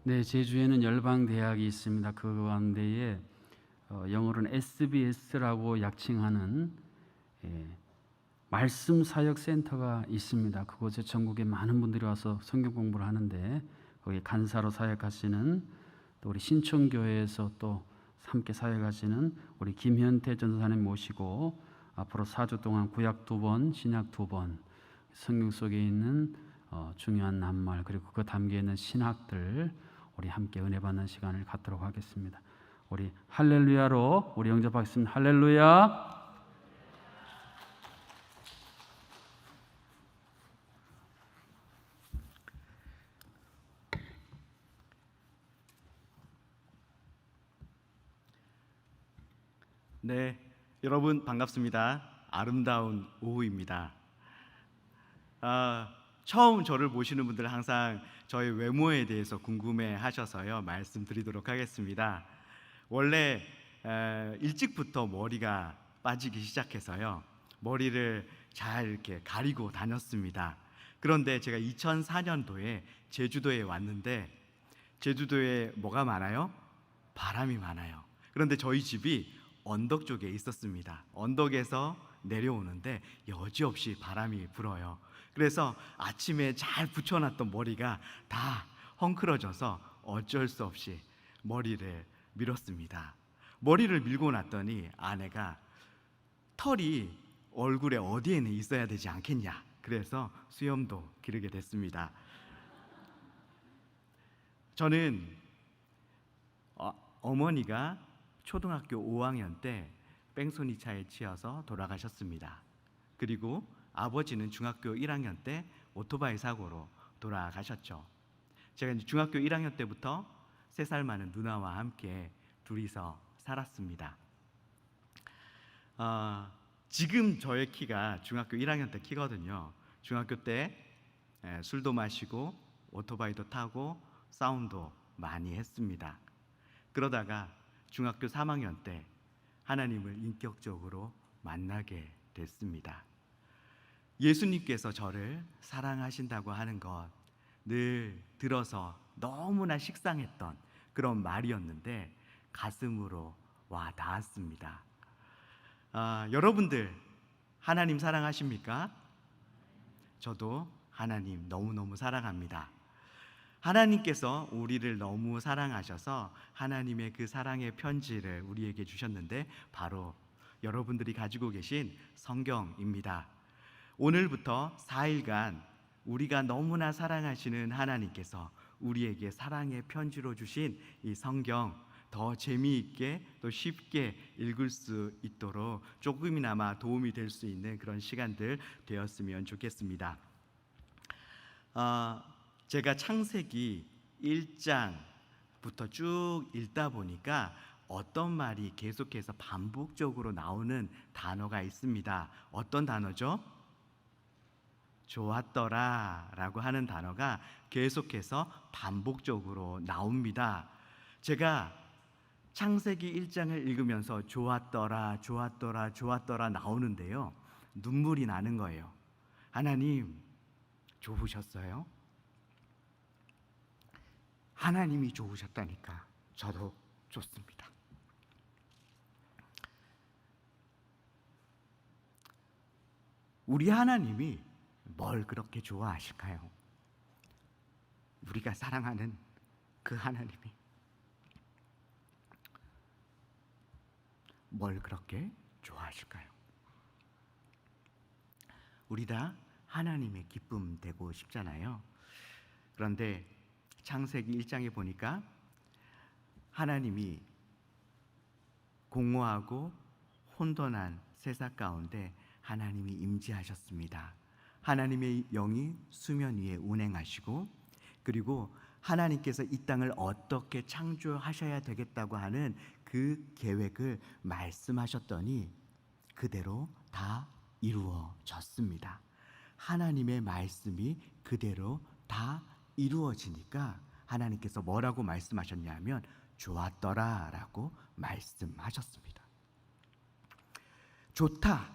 네, 제주에는 열방대학이 있습니다. 그 가운데에 영어로는 SBS라고 약칭하는 말씀 사역 센터가 있습니다. 그곳에 전국에 많은 분들이 와서 성경 공부를 하는데 거기 간사로 사역하시는 또 우리 신촌교회에서 또 함께 사역하시는 우리 김현태 전사님 모시고 앞으로 4주 동안 구약 2번, 신약 2번 성경 속에 있는 중요한 낱말 그리고 그 담겨 있는 신학들 우리 함께 은혜 받는 시간을 갖도록 하겠습니다. 우리 할렐루야로 우리 영접하겠습니다. 할렐루야. 네, 여러분 반갑습니다. 아름다운 오후입니다. 처음 저를 보시는 분들 항상 저의 외모에 대해서 궁금해 하셔서요 말씀드리도록 하겠습니다. 원래 일찍부터 머리가 빠지기 시작해서요 머리를 잘 이렇게 가리고 다녔습니다. 그런데 제가 2004년도에 제주도에 왔는데 제주도에 뭐가 많아요? 바람이 많아요. 그런데 저희 집이 언덕 쪽에 있었습니다. 언덕에서 내려오는데 여지없이 바람이 불어요. 그래서 아침에 잘 붙여놨던 머리가 다 헝클어져서 어쩔 수 없이 머리를 밀었습니다. 머리를 밀고 났더니 아내가 털이 얼굴에 어디에는 있어야 되지 않겠냐, 그래서 수염도 기르게 됐습니다. 저는 어머니가 초등학교 5학년 때 뺑소니차에 치여서 돌아가셨습니다. 그리고 아버지는 중학교 1학년 때 오토바이 사고로 돌아가셨죠. 제가 이제 중학교 1학년 때부터 3살 많은 누나와 함께 둘이서 살았습니다. 지금 저의 키가 중학교 1학년 때 키거든요. 중학교 때 술도 마시고 오토바이도 타고 싸움도 많이 했습니다. 그러다가 중학교 3학년 때 하나님을 인격적으로 만나게 됐습니다. 예수님께서 저를 사랑하신다고 하는 것 늘 들어서 너무나 식상했던 그런 말이었는데 가슴으로 와 닿았습니다. 여러분들 하나님 사랑하십니까? 저도 하나님 너무너무 사랑합니다. 하나님께서 우리를 너무 사랑하셔서 하나님의 그 사랑의 편지를 우리에게 주셨는데 바로 여러분들이 가지고 계신 성경입니다. 오늘부터 4일간 우리가 너무나 사랑하시는 하나님께서 우리에게 사랑의 편지로 주신 이 성경 더 재미있게 또 쉽게 읽을 수 있도록 조금이나마 도움이 될 수 있는 그런 시간들 되었으면 좋겠습니다. 제가 창세기 1장부터 쭉 읽다 보니까 어떤 말이 계속해서 반복적으로 나오는 단어가 있습니다. 어떤 단어죠? 좋았더라 라고 하는 단어가 계속해서 반복적으로 나옵니다. 제가 창세기 1장을 읽으면서 좋았더라 좋았더라 좋았더라 나오는데요 눈물이 나는 거예요. 하나님 좋으셨어요? 하나님이 좋으셨다니까 저도 좋습니다. 우리 하나님이 뭘 그렇게 좋아하실까요? 우리가 사랑하는 그 하나님이 뭘 그렇게 좋아하실까요? 우리 다 하나님의 기쁨 되고 싶잖아요. 그런데 창세기 1장에 보니까 하나님이 공허하고 혼돈한 세상 가운데 하나님이 임재하셨습니다. 하나님의 영이 수면 위에 운행하시고 그리고 하나님께서 이 땅을 어떻게 창조하셔야 되겠다고 하는 그 계획을 말씀하셨더니 그대로 다 이루어졌습니다. 하나님의 말씀이 그대로 다 이루어지니까 하나님께서 뭐라고 말씀하셨냐면 좋았더라 라고 말씀하셨습니다. 좋다,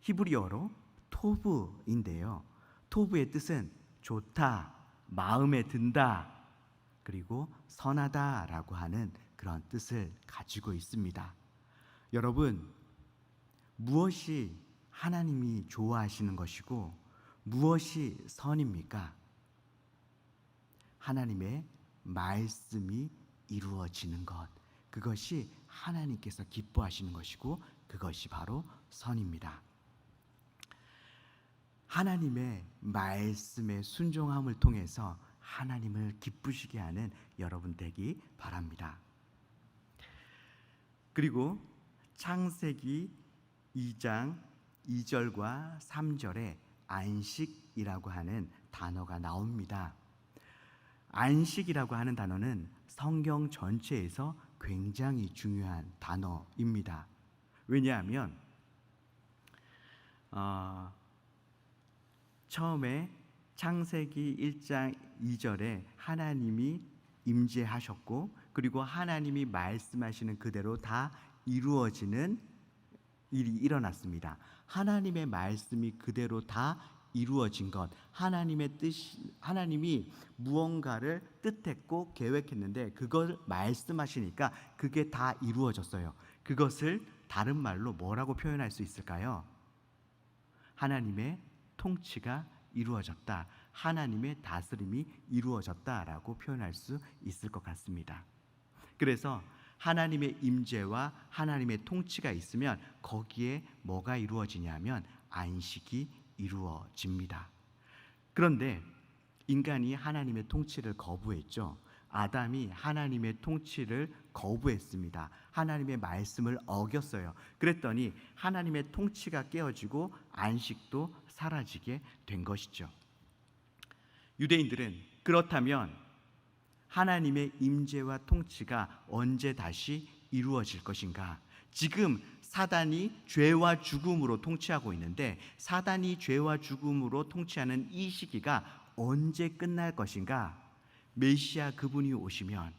히브리어로 토브인데요 토브의 뜻은 좋다, 마음에 든다 그리고 선하다라고 하는 그런 뜻을 가지고 있습니다. 여러분, 무엇이 하나님이 좋아하시는 것이고 무엇이 선입니까? 하나님의 말씀이 이루어지는 것, 그것이 하나님께서 기뻐하시는 것이고 그것이 바로 선입니다. 하나님의 말씀에 순종함을 통해서 하나님을 기쁘시게 하는 여러분 되기 바랍니다. 그리고 창세기 2장 2절과 3절에 안식이라고 하는 단어가 나옵니다. 안식이라고 하는 단어는 성경 전체에서 굉장히 중요한 단어입니다. 왜냐하면 처음에 창세기 1장 2절에 하나님이 임재하셨고 그리고 하나님이 말씀하시는 그대로 다 이루어지는 일이 일어났습니다. 하나님의 말씀이 그대로 다 이루어진 것, 하나님의 뜻이, 하나님이 무언가를 뜻했고 계획했는데 그걸 말씀하시니까 그게 다 이루어졌어요. 그것을 다른 말로 뭐라고 표현할 수 있을까요? 하나님의 통치가 이루어졌다, 하나님의 다스림이 이루어졌다라고 표현할 수 있을 것 같습니다. 그래서 하나님의 임재와 하나님의 통치가 있으면 거기에 뭐가 이루어지냐면 안식이 이루어집니다. 그런데 인간이 하나님의 통치를 거부했죠. 아담이 하나님의 통치를 거부했습니다. 하나님의 말씀을 어겼어요. 그랬더니 하나님의 통치가 깨어지고 안식도 사라지게 된 것이죠. 유대인들은 그렇다면 하나님의 임재와 통치가 언제 다시 이루어질 것인가? 지금 사단이 죄와 죽음으로 통치하고 있는데 사단이 죄와 죽음으로 통치하는 이 시기가 언제 끝날 것인가? 메시아 그분이 오시면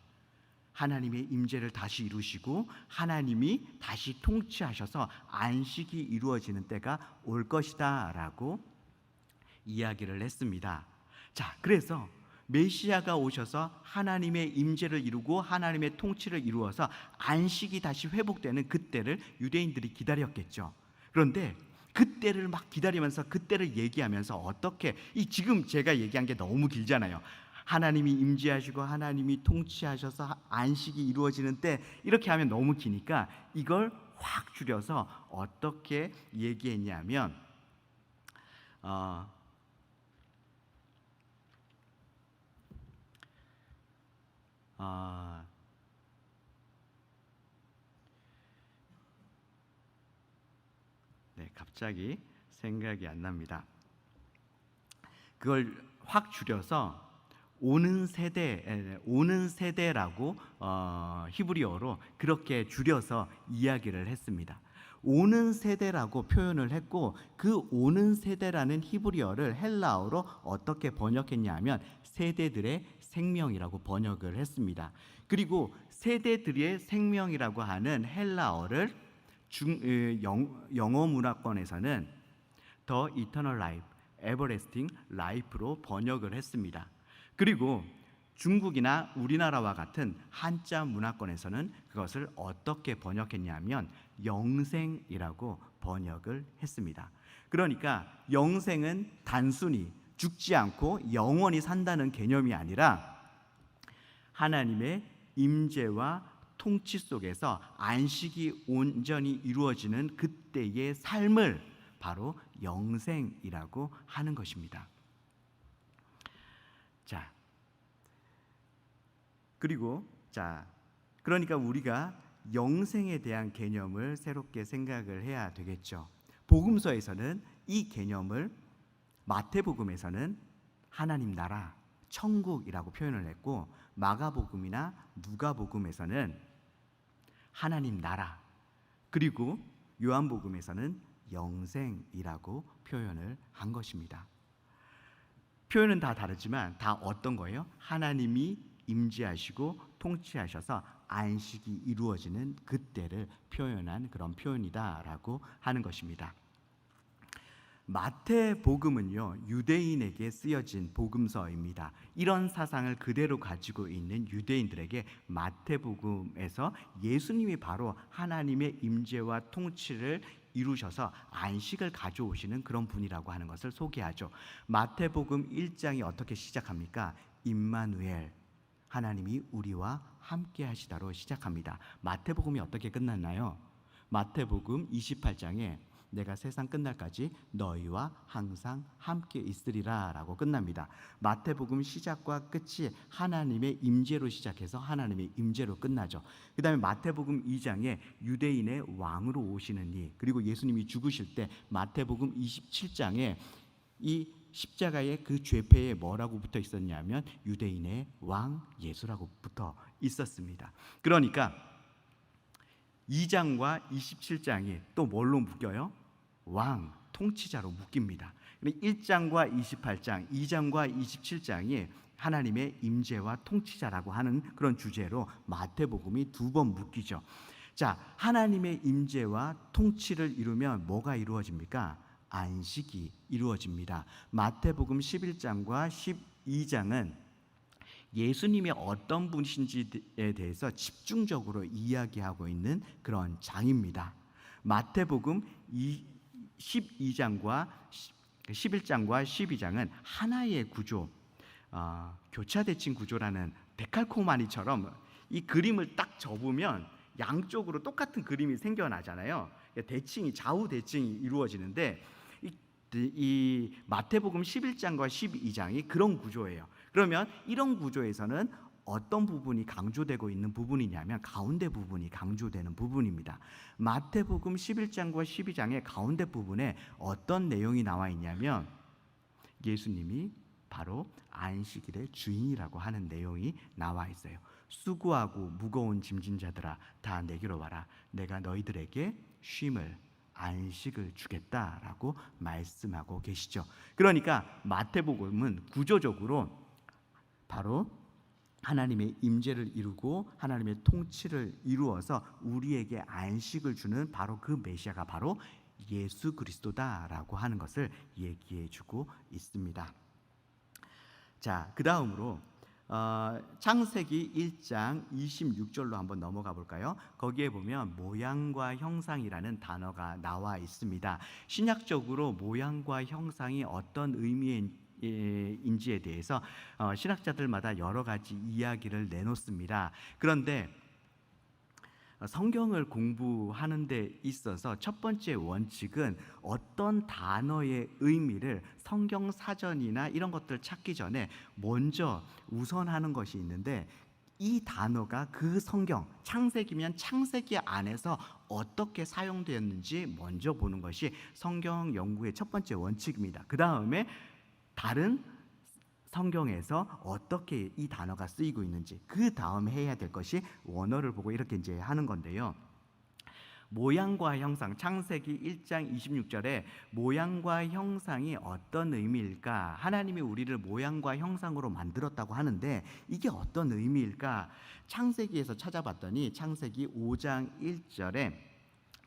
하나님의 임재를 다시 이루시고 하나님이 다시 통치하셔서 안식이 이루어지는 때가 올 것이다 라고 이야기를 했습니다. 자, 그래서 메시아가 오셔서 하나님의 임재를 이루고 하나님의 통치를 이루어서 안식이 다시 회복되는 그때를 유대인들이 기다렸겠죠. 그런데 그때를 막 기다리면서 그때를 얘기하면서 어떻게 지금 제가 얘기한 게 너무 길잖아요. 하나님이 임재하시고 하나님이 통치하셔서 안식이 이루어지는 때 이렇게 하면 너무 기니까 이걸 확 줄여서 어떻게 얘기했냐면 네, 갑자기 생각이 안 납니다. 그걸 확 줄여서 오는 세대라고 히브리어로 그렇게 줄여서 이야기를 했습니다. 오는 세대라고 표현을 했고 그 오는 세대라는 히브리어를 헬라어로 어떻게 번역했냐면 세대들의 생명이라고 번역을 했습니다. 그리고 세대들의 생명이라고 하는 헬라어를 영어 문화권에서는 The Eternal Life, Everlasting Life로 번역을 했습니다. 그리고 중국이나 우리나라와 같은 한자 문화권에서는 그것을 어떻게 번역했냐면 영생이라고 번역을 했습니다. 그러니까 영생은 단순히 죽지 않고 영원히 산다는 개념이 아니라 하나님의 임재와 통치 속에서 안식이 온전히 이루어지는 그때의 삶을 바로 영생이라고 하는 것입니다. 자, 그러니까 우리가 영생에 대한 개념을 새롭게 생각을 해야 되겠죠. 복음서에서는 이 개념을 마태복음에서는 하나님 나라, 천국이라고 표현을 했고 마가복음이나 누가복음에서는 하나님 나라, 그리고 요한복음에서는 영생이라고 표현을 한 것입니다. 표현은 다 다르지만 다 어떤 거예요? 하나님이 임재하시고 통치하셔서 안식이 이루어지는 그때를 표현한 그런 표현이다라고 하는 것입니다. 마태복음은요, 유대인에게 쓰여진 복음서입니다. 이런 사상을 그대로 가지고 있는 유대인들에게 마태복음에서 예수님이 바로 하나님의 임재와 통치를 이루셔서 안식을 가져오시는 그런 분이라고 하는 것을 소개하죠. 마태복음 1장이 어떻게 시작합니까? 임마누엘, 하나님이 우리와 함께 하시다로 시작합니다. 마태복음이 어떻게 끝났나요? 마태복음 28장에 내가 세상 끝날까지 너희와 항상 함께 있으리라 라고 끝납니다. 마태복음 시작과 끝이 하나님의 임재로 시작해서 하나님의 임재로 끝나죠. 그 다음에 마태복음 2장에 유대인의 왕으로 오시는 이, 그리고 예수님이 죽으실 때 마태복음 27장에 이 십자가의 그 죄패에 뭐라고 붙어 있었냐면 유대인의 왕 예수라고 붙어 있었습니다. 그러니까 2장과 27장이 또 뭘로 묶여요? 왕, 통치자로 묶입니다. 1장과 28장, 2장과 27장이 하나님의 임재와 통치자라고 하는 그런 주제로 마태복음이 두 번 묶이죠. 자, 하나님의 임재와 통치를 이루면 뭐가 이루어집니까? 안식이 이루어집니다. 마태복음 11장과 12장은 예수님이 어떤 분이신지에 대해서 집중적으로 이야기하고 있는 그런 장입니다. 마태복음 12장과 11장과 12장은 하나의 구조, 교차대칭 구조라는 데칼코마니처럼 이 그림을 딱 접으면 양쪽으로 똑같은 그림이 생겨나잖아요. 대칭이 좌우 대칭이 이루어지는데 이 마태복음 11장과 12장이 그런 구조예요. 그러면 이런 구조에서는 어떤 부분이 강조되고 있는 부분이냐면 가운데 부분이 강조되는 부분입니다. 마태복음 11장과 12장의 가운데 부분에 어떤 내용이 나와 있냐면 예수님이 바로 안식일의 주인이라고 하는 내용이 나와 있어요. 수고하고 무거운 짐진 자들아 다 내게로 와라. 내가 너희들에게 쉼을, 안식을 주겠다라고 말씀하고 계시죠. 그러니까 마태복음은 구조적으로 바로 하나님의 임재를 이루고 하나님의 통치를 이루어서 우리에게 안식을 주는 바로 그 메시아가 바로 예수 그리스도다라고 하는 것을 얘기해 주고 있습니다. 자, 그 다음으로 창세기 1장 26절로 한번 넘어가 볼까요? 거기에 보면 모양과 형상이라는 단어가 나와 있습니다. 신약적으로 모양과 형상이 어떤 의미인지에 대해서 신학자들마다 여러 가지 이야기를 내놓습니다. 그런데 성경을 공부하는 데 있어서 첫 번째 원칙은 어떤 단어의 의미를 성경 사전이나 이런 것들 찾기 전에 먼저 우선하는 것이 있는데 이 단어가 그 성경, 창세기면 창세기 안에서 어떻게 사용되었는지 먼저 보는 것이 성경 연구의 첫 번째 원칙입니다. 그 다음에 다른 성경에서 어떻게 이 단어가 쓰이고 있는지 그 다음에 해야 될 것이 원어를 보고 이렇게 이제 하는 건데요. 모양과 형상, 창세기 1장 26절에 모양과 형상이 어떤 의미일까? 하나님이 우리를 모양과 형상으로 만들었다고 하는데 이게 어떤 의미일까? 창세기에서 찾아봤더니 창세기 5장 1절에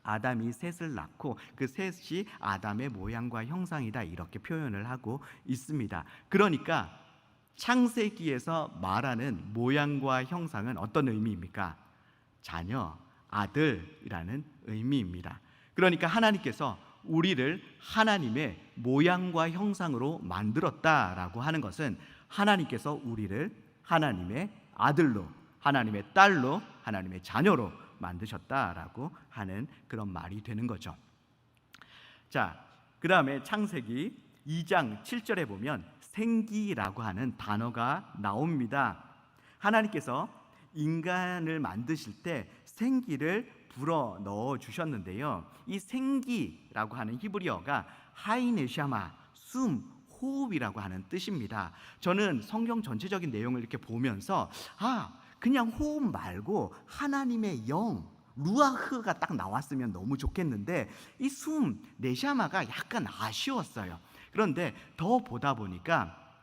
아담이 셋을 낳고 그 셋이 아담의 모양과 형상이다 이렇게 표현을 하고 있습니다. 그러니까 창세기에서 말하는 모양과 형상은 어떤 의미입니까? 자녀, 아들이라는 의미입니다. 그러니까 하나님께서 우리를 하나님의 모양과 형상으로 만들었다라고 하는 것은 하나님께서 우리를 하나님의 아들로, 하나님의 딸로, 하나님의 자녀로 만드셨다라고 하는 그런 말이 되는 거죠. 자, 그 다음에 창세기 2장 7절에 보면 생기라고 하는 단어가 나옵니다. 하나님께서 인간을 만드실 때 생기를 불어 넣어 주셨는데요. 이 생기라고 하는 히브리어가 하이네샤마, 숨, 호흡이라고 하는 뜻입니다. 저는 성경 전체적인 내용을 이렇게 보면서 그냥 호흡 말고 하나님의 영, 루아흐가 딱 나왔으면 너무 좋겠는데 이 숨, 네샤마가 약간 아쉬웠어요. 그런데 더 보다 보니까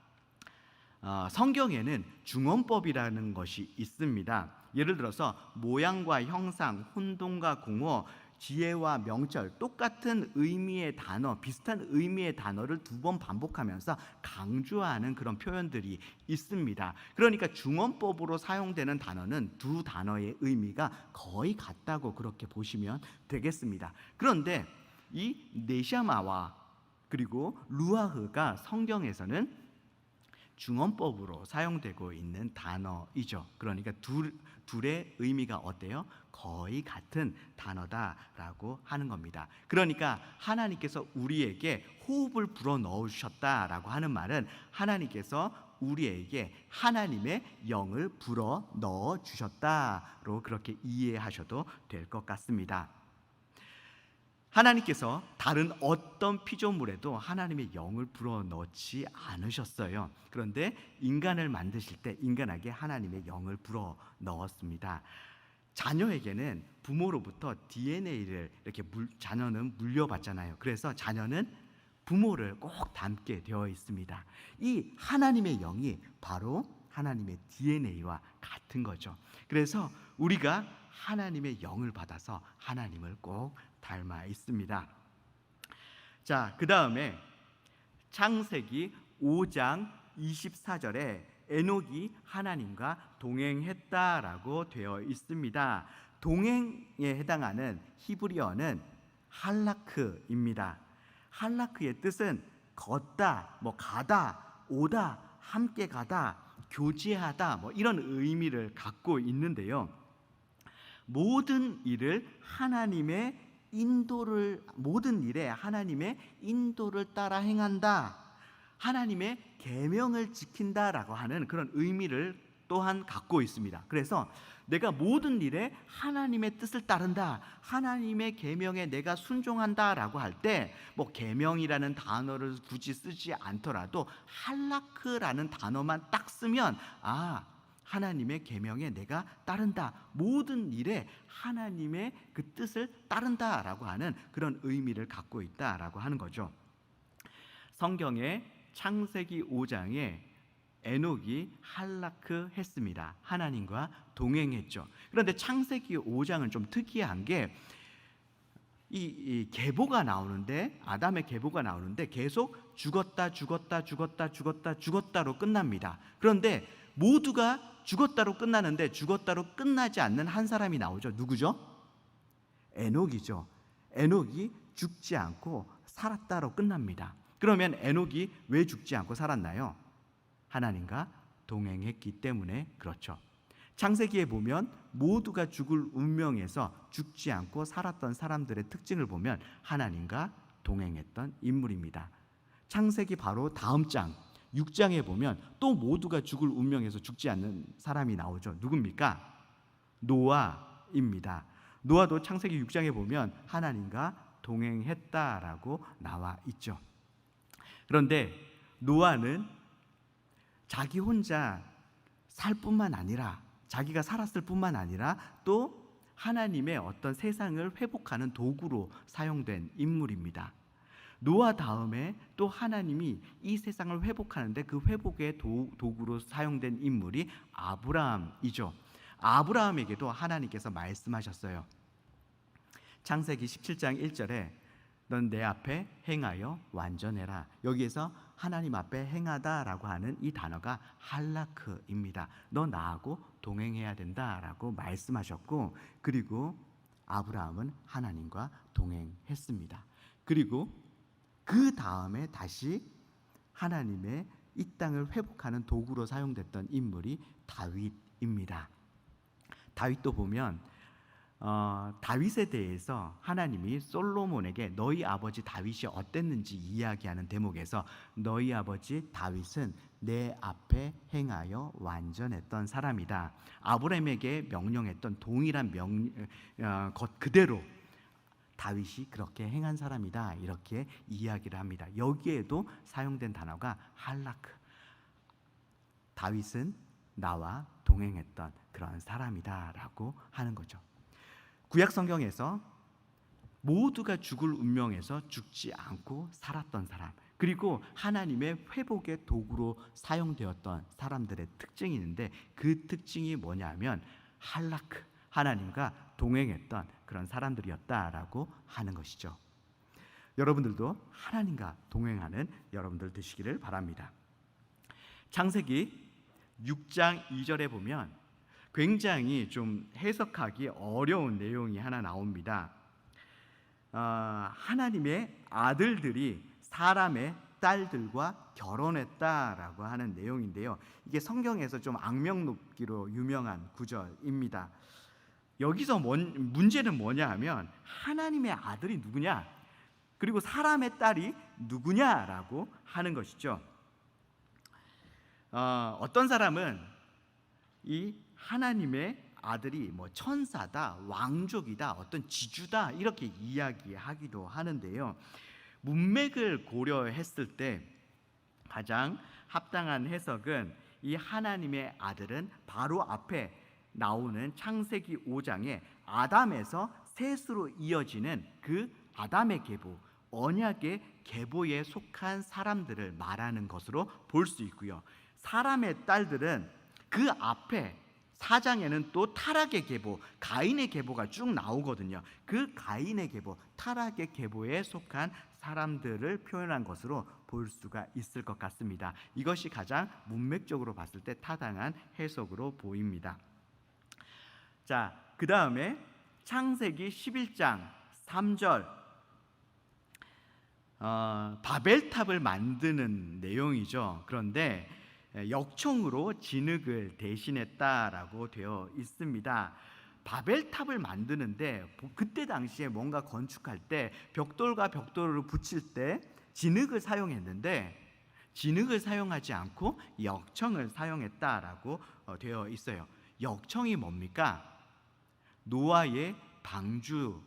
성경에는 중언법이라는 것이 있습니다. 예를 들어서 모양과 형상, 혼돈과 공허, 지혜와 명철, 똑같은 의미의 단어, 비슷한 의미의 단어를 두 번 반복하면서 강조하는 그런 표현들이 있습니다. 그러니까 중원법으로 사용되는 단어는 두 단어의 의미가 거의 같다고 그렇게 보시면 되겠습니다. 그런데 이 네샤마와 그리고 루아흐가 성경에서는 중원법으로 사용되고 있는 단어이죠. 그러니까 둘의 의미가 어때요? 거의 같은 단어다라고 하는 겁니다. 그러니까 하나님께서 우리에게 호흡을 불어 넣으셨다라고 하는 말은 하나님께서 우리에게 하나님의 영을 불어 넣어 주셨다로 그렇게 이해하셔도 될 것 같습니다. 하나님께서 다른 어떤 피조물에도 하나님의 영을 불어넣지 않으셨어요. 그런데 인간을 만드실 때 인간에게 하나님의 영을 불어넣었습니다. 자녀에게는 부모로부터 DNA를 이렇게 자녀는 물려받잖아요. 그래서 자녀는 부모를 꼭 닮게 되어 있습니다. 이 하나님의 영이 바로 하나님의 DNA와 같은 거죠. 그래서 우리가 하나님의 영을 받아서 하나님을 꼭 닮아 있습니다. 자, 그 다음에 창세기 5장 24절에 에녹이 하나님과 동행했다라고 되어 있습니다. 동행에 해당하는 히브리어는 할라크입니다. 할라크의 뜻은 걷다, 가다, 오다, 함께 가다, 교제하다, 이런 의미를 갖고 있는데요. 모든 일에 하나님의 인도를 따라 행한다, 하나님의 계명을 지킨다라고 하는 그런 의미를 또한 갖고 있습니다. 그래서 내가 모든 일에 하나님의 뜻을 따른다, 하나님의 계명에 내가 순종한다라고 할 때 계명이라는 단어를 굳이 쓰지 않더라도 할라크라는 단어만 딱 쓰면 하나님의 계명에 내가 따른다, 모든 일에 하나님의 그 뜻을 따른다라고 하는 그런 의미를 갖고 있다라고 하는 거죠. 성경의 창세기 5장에 에녹이 할라크 했습니다. 하나님과 동행했죠. 그런데 창세기 5장은 좀 특이한 게 이 계보가 나오는데, 아담의 계보가 나오는데 계속 죽었다로 끝납니다. 그런데 모두가 죽었다로 끝나는데 죽었다로 끝나지 않는 한 사람이 나오죠. 누구죠? 에녹이죠. 에녹이 죽지 않고 살았다로 끝납니다. 그러면 에녹이 왜 죽지 않고 살았나요? 하나님과 동행했기 때문에 그렇죠. 창세기에 보면 모두가 죽을 운명에서 죽지 않고 살았던 사람들의 특징을 보면 하나님과 동행했던 인물입니다. 창세기 바로 다음 장 6장에 보면 또 모두가 죽을 운명에서 죽지 않는 사람이 나오죠. 누굽니까? 노아입니다. 노아도 창세기 6장에 보면 하나님과 동행했다라고 나와 있죠. 그런데 노아는 자기 혼자 살 뿐만 아니라, 자기가 살았을 뿐만 아니라 또 하나님의 어떤 세상을 회복하는 도구로 사용된 인물입니다. 노아 다음에 또 하나님이 이 세상을 회복하는데 그 회복의 도구로 사용된 인물이 아브라함이죠. 아브라함에게도 하나님께서 말씀하셨어요. 창세기 17장 1절에 넌 내 앞에 행하여 완전해라. 여기에서 하나님 앞에 행하다라고 하는 이 단어가 할라크입니다. 너 나하고 동행해야 된다라고 말씀하셨고, 그리고 아브라함은 하나님과 동행했습니다. 그리고 그 다음에 다시 하나님의 이 땅을 회복하는 도구로 사용됐던 인물이 다윗입니다. 다윗도 보면 다윗에 대해서 하나님이 솔로몬에게 너희 아버지 다윗이 어땠는지 이야기하는 대목에서 너희 아버지 다윗은 내 앞에 행하여 완전했던 사람이다. 아브라함에게 명령했던 동일한 것 그대로 다윗이 그렇게 행한 사람이다, 이렇게 이야기를 합니다. 여기에도 사용된 단어가 할라크, 다윗은 나와 동행했던 그런 사람이다라고 하는 거죠. 구약 성경에서 모두가 죽을 운명에서 죽지 않고 살았던 사람, 그리고 하나님의 회복의 도구로 사용되었던 사람들의 특징이 있는데 그 특징이 뭐냐면 하나님과 동행했던 그런 사람들이었다라고 하는 것이죠. 여러분들도 하나님과 동행하는 여러분들 되시기를 바랍니다. 창세기 6장 2절에 보면 굉장히 좀 해석하기 어려운 내용이 하나 나옵니다. 하나님의 아들들이 사람의 딸들과 결혼했다라고 하는 내용인데요. 이게 성경에서 좀 악명 높기로 유명한 구절입니다. 여기서 문제는 뭐냐 하면 하나님의 아들이 누구냐, 그리고 사람의 딸이 누구냐라고 하는 것이죠. 어떤 사람은 이 하나님의 아들이 뭐 천사다, 왕족이다, 어떤 지주다 이렇게 이야기하기도 하는데요. 문맥을 고려했을 때 가장 합당한 해석은 이 하나님의 아들은 바로 앞에 나오는 창세기 5장에 아담에서 셋으로 이어지는 그 아담의 계보, 언약의 계보에 속한 사람들을 말하는 것으로 볼 수 있고요. 사람의 딸들은 그 앞에 4장에는 또 타락의 계보, 가인의 계보가 쭉 나오거든요. 그 가인의 계보, 타락의 계보에 속한 사람들을 표현한 것으로 볼 수가 있을 것 같습니다. 이것이 가장 문맥적으로 봤을 때 타당한 해석으로 보입니다. 자, 그 다음에 창세기 11장 3절 바벨탑을 만드는 내용이죠. 그런데 역청으로 진흙을 대신했다라고 되어 있습니다. 바벨탑을 만드는데 그때 당시에 뭔가 건축할 때 벽돌과 벽돌을 붙일 때 진흙을 사용했는데 진흙을 사용하지 않고 역청을 사용했다라고 되어 있어요. 역청이 뭡니까? 노아의 방주,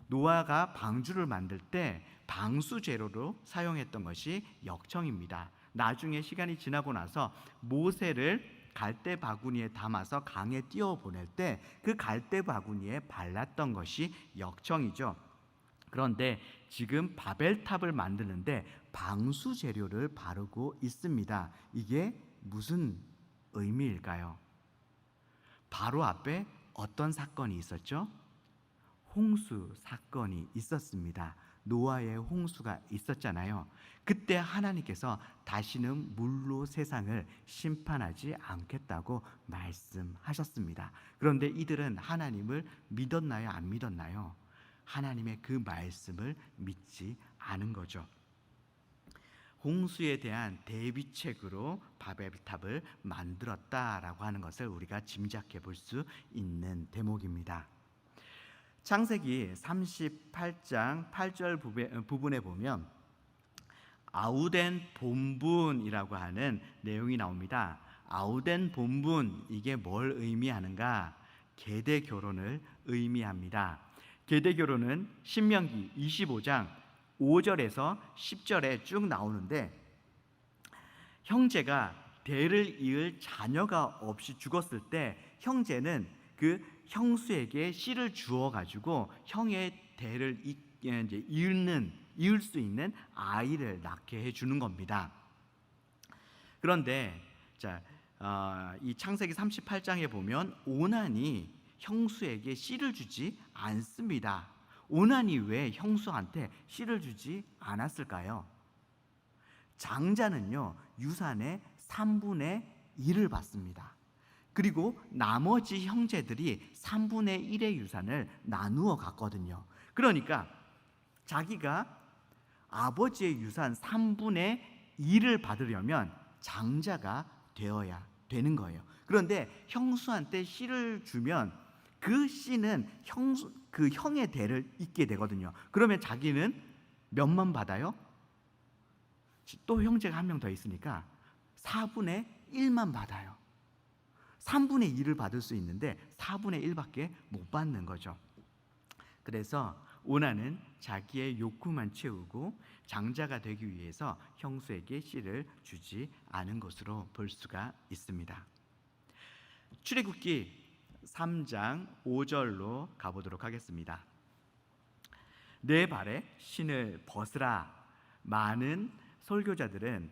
노아가 방주를 만들 때 방수 재료로 사용했던 것이 역청입니다. 나중에 시간이 지나고 나서 모세를 갈대 바구니에 담아서 강에 띄워 보낼 때 그 갈대 바구니에 발랐던 것이 역청이죠. 그런데 지금 바벨탑을 만드는데 방수 재료를 바르고 있습니다. 이게 무슨 의미일까요? 바로 앞에 어떤 사건이 있었죠? 홍수 사건이 있었습니다. 노아의 홍수가 있었잖아요. 그때 하나님께서 다시는 물로 세상을 심판하지 않겠다고 말씀하셨습니다. 그런데 이들은 하나님을 믿었나요? 안 믿었나요? 하나님의 그 말씀을 믿지 않은 거죠. 홍수에 대한 대비책으로 바벨탑을 만들었다라고 하는 것을 우리가 짐작해 볼 수 있는 대목입니다. 창세기 38장 8절 부분에 보면 아우된 본분이라고 하는 내용이 나옵니다. 아우된 본분, 이게 뭘 의미하는가? 계대 결혼을 의미합니다. 계대 결혼은 신명기 25장 5절에서 10절에 쭉 나오는데 형제가 대를 이을 자녀가 없이 죽었을 때 형제는 그 형수에게 씨를 주어 가지고 형의 대를 이을 수 있는 아이를 낳게 해주는 겁니다. 그런데 이 창세기 38장에 보면 오난이 형수에게 씨를 주지 않습니다. 오난이 왜 형수한테 씨를 주지 않았을까요? 장자는요 유산의 3분의 1을 받습니다. 그리고 나머지 형제들이 3분의 1의 유산을 나누어 갔거든요. 그러니까 자기가 아버지의 유산 3분의 1을 받으려면 장자가 되어야 되는 거예요. 그런데 형수한테 씨를 주면 그 씨는 그 형의 대를 잇게 되거든요. 그러면 자기는 몇만 받아요? 또 형제가 한 명 더 있으니까 4분의 1만 받아요. 3분의 1을 받을 수 있는데 4분의 1밖에 못 받는 거죠. 그래서 오난은 자기의 욕구만 채우고 장자가 되기 위해서 형수에게 씨를 주지 않은 것으로 볼 수가 있습니다. 출애굽기 3장 5절로 가보도록 하겠습니다. 내 발에 신을 벗으라. 많은 설교자들은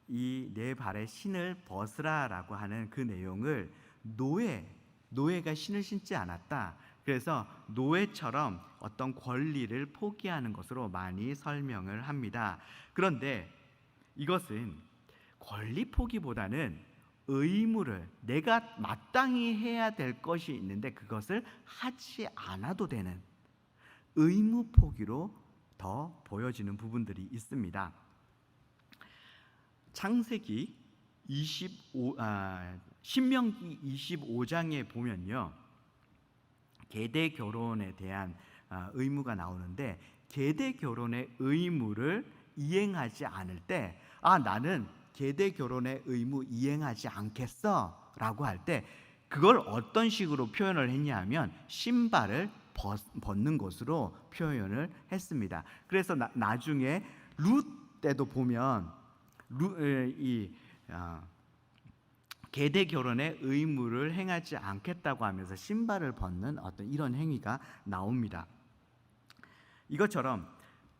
이 내 발에 신을 벗으라라고 하는 그 내용을 노예, 노예가 신을 신지 않았다. 그래서 노예처럼 어떤 권리를 포기하는 것으로 많이 설명을 합니다. 그런데 이것은 권리 포기보다는 의무를, 내가 마땅히 해야 될 것이 있는데 그것을 하지 않아도 되는 의무 포기로 더 보여지는 부분들이 있습니다. 신명기 25장에 보면요, 계대 결혼에 대한 의무가 나오는데, 계대 결혼의 의무를 이행하지 않을 때, 나는 계대 결혼의 의무 이행하지 않겠어 라고 할 때, 그걸 어떤 식으로 표현을 했냐면 신발을 벗는 것으로 표현을 했습니다. 그래서 나중에 룻 때도 보면 계대 결혼의 의무를 행하지 않겠다고 하면서 신발을 벗는 어떤 이런 행위가 나옵니다. 이것처럼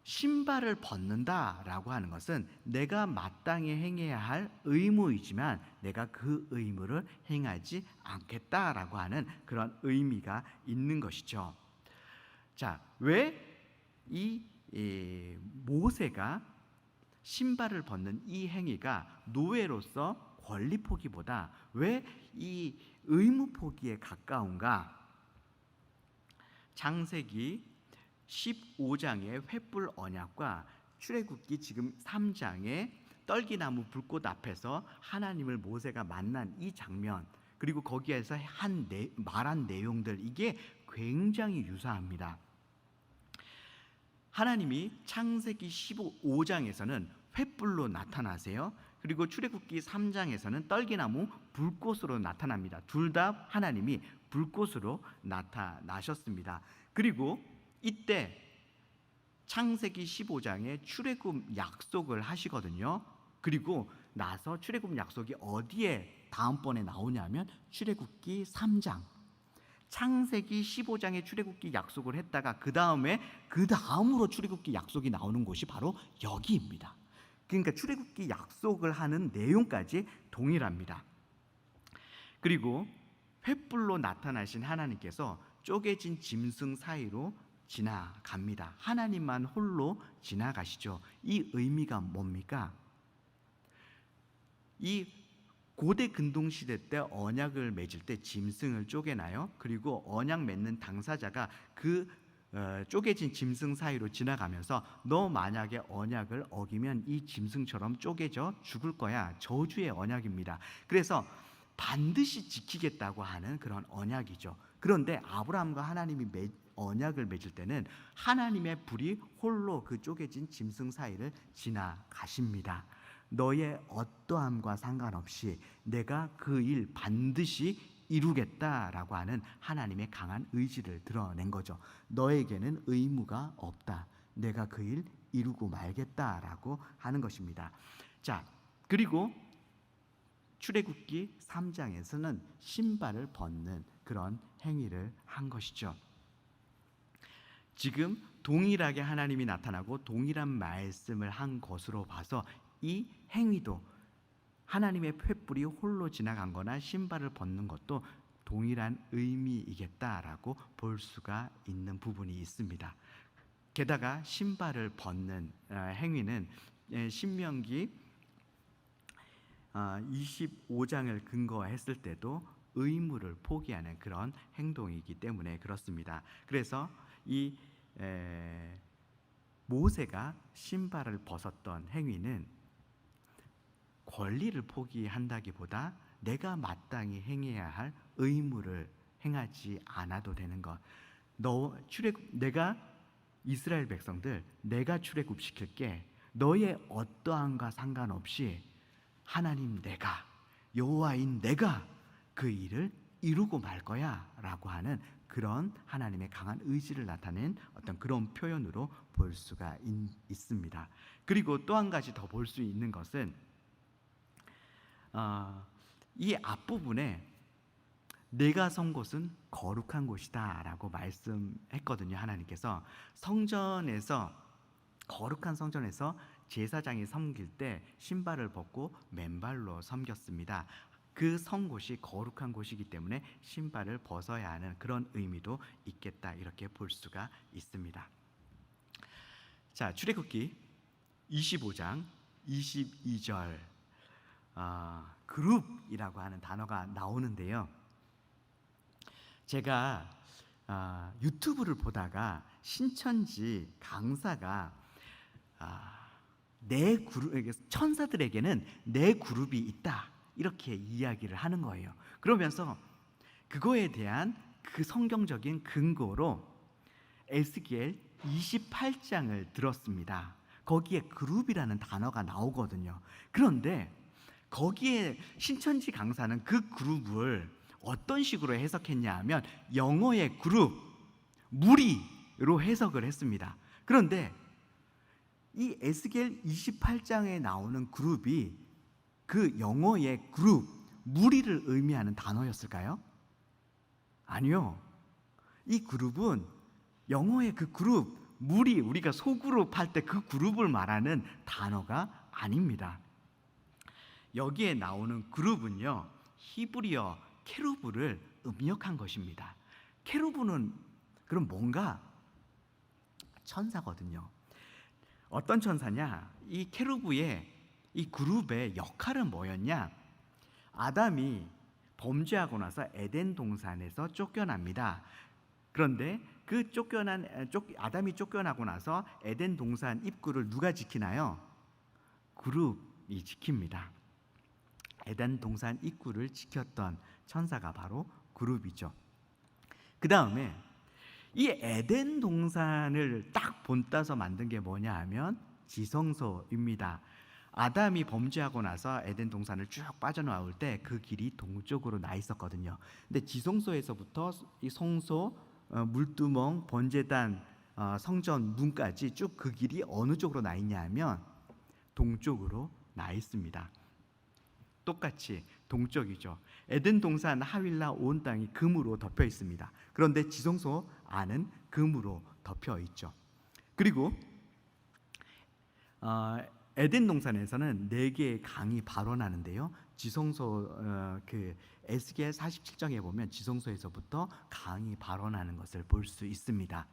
신발을 벗는다라고 하는 것은 내가 마땅히 행해야 할 의무이지만 내가 그 의무를 행하지 않겠다라고 하는 그런 의미가 있는 것이죠. 자, 왜 이 모세가 신발을 벗는 이 행위가 노예로서 권리 포기보다 왜 이 의무 포기에 가까운가? 창세기 15장의 횃불 언약과 출애굽기 지금 3장의 떨기나무 불꽃 앞에서 하나님을 모세가 만난 이 장면, 그리고 거기에서 말한 내용들, 이게 굉장히 유사합니다. 하나님이 창세기 15장에서는 횃불로 나타나세요. 그리고 출애굽기 3장에서는 떨기나무 불꽃으로 나타납니다. 둘 다 하나님이 불꽃으로 나타나셨습니다. 그리고 이때 창세기 15장에 출애굽 약속을 하시거든요. 그리고 나서 출애굽 약속이 어디에 다음번에 나오냐면 출애굽기 3장. 창세기 15장에 출애굽기 약속을 했다가 그 다음으로 출애굽기 약속이 나오는 곳이 바로 여기입니다. 그러니까 출애굽기 약속을 하는 내용까지 동일합니다. 그리고 횃불로 나타나신 하나님께서 쪼개진 짐승 사이로 지나갑니다. 하나님만 홀로 지나가시죠. 이 의미가 뭡니까? 이 고대 근동 시대 때 언약을 맺을 때 짐승을 쪼개나요? 그리고 언약 맺는 당사자가 그 쪼개진 짐승 사이로 지나가면서 너 만약에 언약을 어기면 이 짐승처럼 쪼개져 죽을 거야. 저주의 언약입니다. 그래서 반드시 지키겠다고 하는 그런 언약이죠. 그런데 아브라함과 하나님이 언약을 맺을 때는 하나님의 불이 홀로 그 쪼개진 짐승 사이를 지나가십니다. 너의 어떠함과 상관없이 내가 그 일 반드시 이루겠다라고 하는 하나님의 강한 의지를 드러낸 거죠. 너에게는 의무가 없다. 내가 그 일 이루고 말겠다라고 하는 것입니다. 자, 그리고 출애굽기 3장에서는 신발을 벗는 그런 행위를 한 것이죠. 지금 동일하게 하나님이 나타나고 동일한 말씀을 한 것으로 봐서 이 행위도 하나님의 횃불이 홀로 지나간 거나 신발을 벗는 것도 동일한 의미이겠다라고 볼 수가 있는 부분이 있습니다. 게다가 신발을 벗는 행위는 신명기 25장을 근거했을 때도 의무를 포기하는 그런 행동이기 때문에 그렇습니다. 그래서 이 모세가 신발을 벗었던 행위는 권리를 포기한다기보다 내가 마땅히 행해야 할 의무를 행하지 않아도 되는 것. 내가 이스라엘 백성들 내가 출애굽시킬게. 너의 어떠함과 상관없이 하나님 내가, 여호와인 내가 그 일을 이루고 말 거야 라고 하는 그런 하나님의 강한 의지를 나타낸 어떤 그런 표현으로 볼 수가 있습니다. 그리고 또 한 가지 더 볼 수 있는 것은 이 앞부분에 내가 선 곳은 거룩한 곳이다 라고 말씀했거든요. 하나님께서 거룩한 성전에서 제사장이 섬길 때 신발을 벗고 맨발로 섬겼습니다. 그 성 곳이 거룩한 곳이기 때문에 신발을 벗어야 하는 그런 의미도 있겠다, 이렇게 볼 수가 있습니다. 자, 출애굽기 25장 22절 그룹이라고 하는 단어가 나오는데요. 제가 유튜브를 보다가 신천지 강사가 네 그룹, 천사들에게는 네 그룹이 있다, 이렇게 이야기를 하는 거예요. 그러면서 그거에 대한 그 성경적인 근거로 에스겔 28장을 들었습니다. 거기에 그룹이라는 단어가 나오거든요. 그런데 거기에 신천지 강사는 그 그룹을 어떤 식으로 해석했냐 하면 영어의 그룹, 무리로 해석을 했습니다. 그런데 이 에스겔 28장에 나오는 그룹이 그 영어의 그룹, 무리를 의미하는 단어였을까요? 아니요. 이 그룹은 영어의 그 그룹, 무리, 우리가 소그룹 할 때 그 그룹을 말하는 단어가 아닙니다. 여기에 나오는 그룹은요, 히브리어 케루브를 음력한 것입니다. 케루브는 그럼 뭔가 천사거든요. 어떤 천사냐? 이 케루브의 이 그룹의 역할은 뭐였냐? 아담이 범죄하고 나서 에덴 동산에서 쫓겨납니다. 그런데 그 아담이 쫓겨나고 나서 에덴 동산 입구를 누가 지키나요? 그룹이 지킵니다. 에덴 동산 입구를 지켰던 천사가 바로 그룹이죠. 그 다음에 이 에덴 동산을 딱 본따서 만든 게 뭐냐 하면 지성소입니다. 아담이 범죄하고 나서 에덴 동산을 쭉 빠져나올 때 그 길이 동쪽으로 나 있었거든요. 근데 지성소에서부터 이 성소, 물두멍, 번제단, 성전 문까지 쭉 그 길이 어느 쪽으로 나 있냐 하면 동쪽으로 나 있습니다. 똑같이 동쪽이죠. 에덴 동산 하윌라 온 땅이 금으로 덮여 있습니다. 그런데 지성소 안은 금으로 덮여 있죠. 그리고 에덴 동산에서는 4개의 강이 발원하는데요. 지성소 그 에스겔 47장에 보면 지성소에서부터 강이 발원하는 것을 볼 수 있습니다.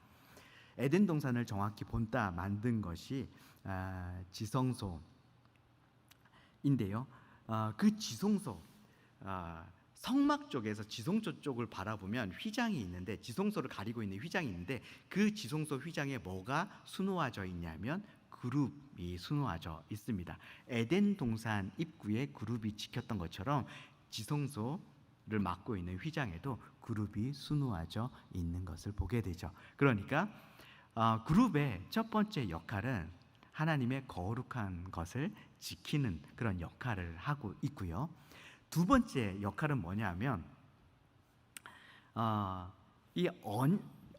에덴 동산을 정확히 본따 만든 것이 지성소인데요. 그 지성소, 성막 쪽에서 지성소 쪽을 바라보면 휘장이 있는데, 지성소를 가리고 있는 휘장이 있는데, 그 지성소 휘장에 뭐가 수놓아져 있냐면 그룹이 수놓아져 있습니다. 에덴 동산 입구에 그룹이 지켰던 것처럼 지성소를 맡고 있는 휘장에도 그룹이 수놓아져 있는 것을 보게 되죠. 그러니까 그룹의 첫 번째 역할은 하나님의 거룩한 것을 지키는 그런 역할을 하고 있고요. 두 번째 역할은 뭐냐면 이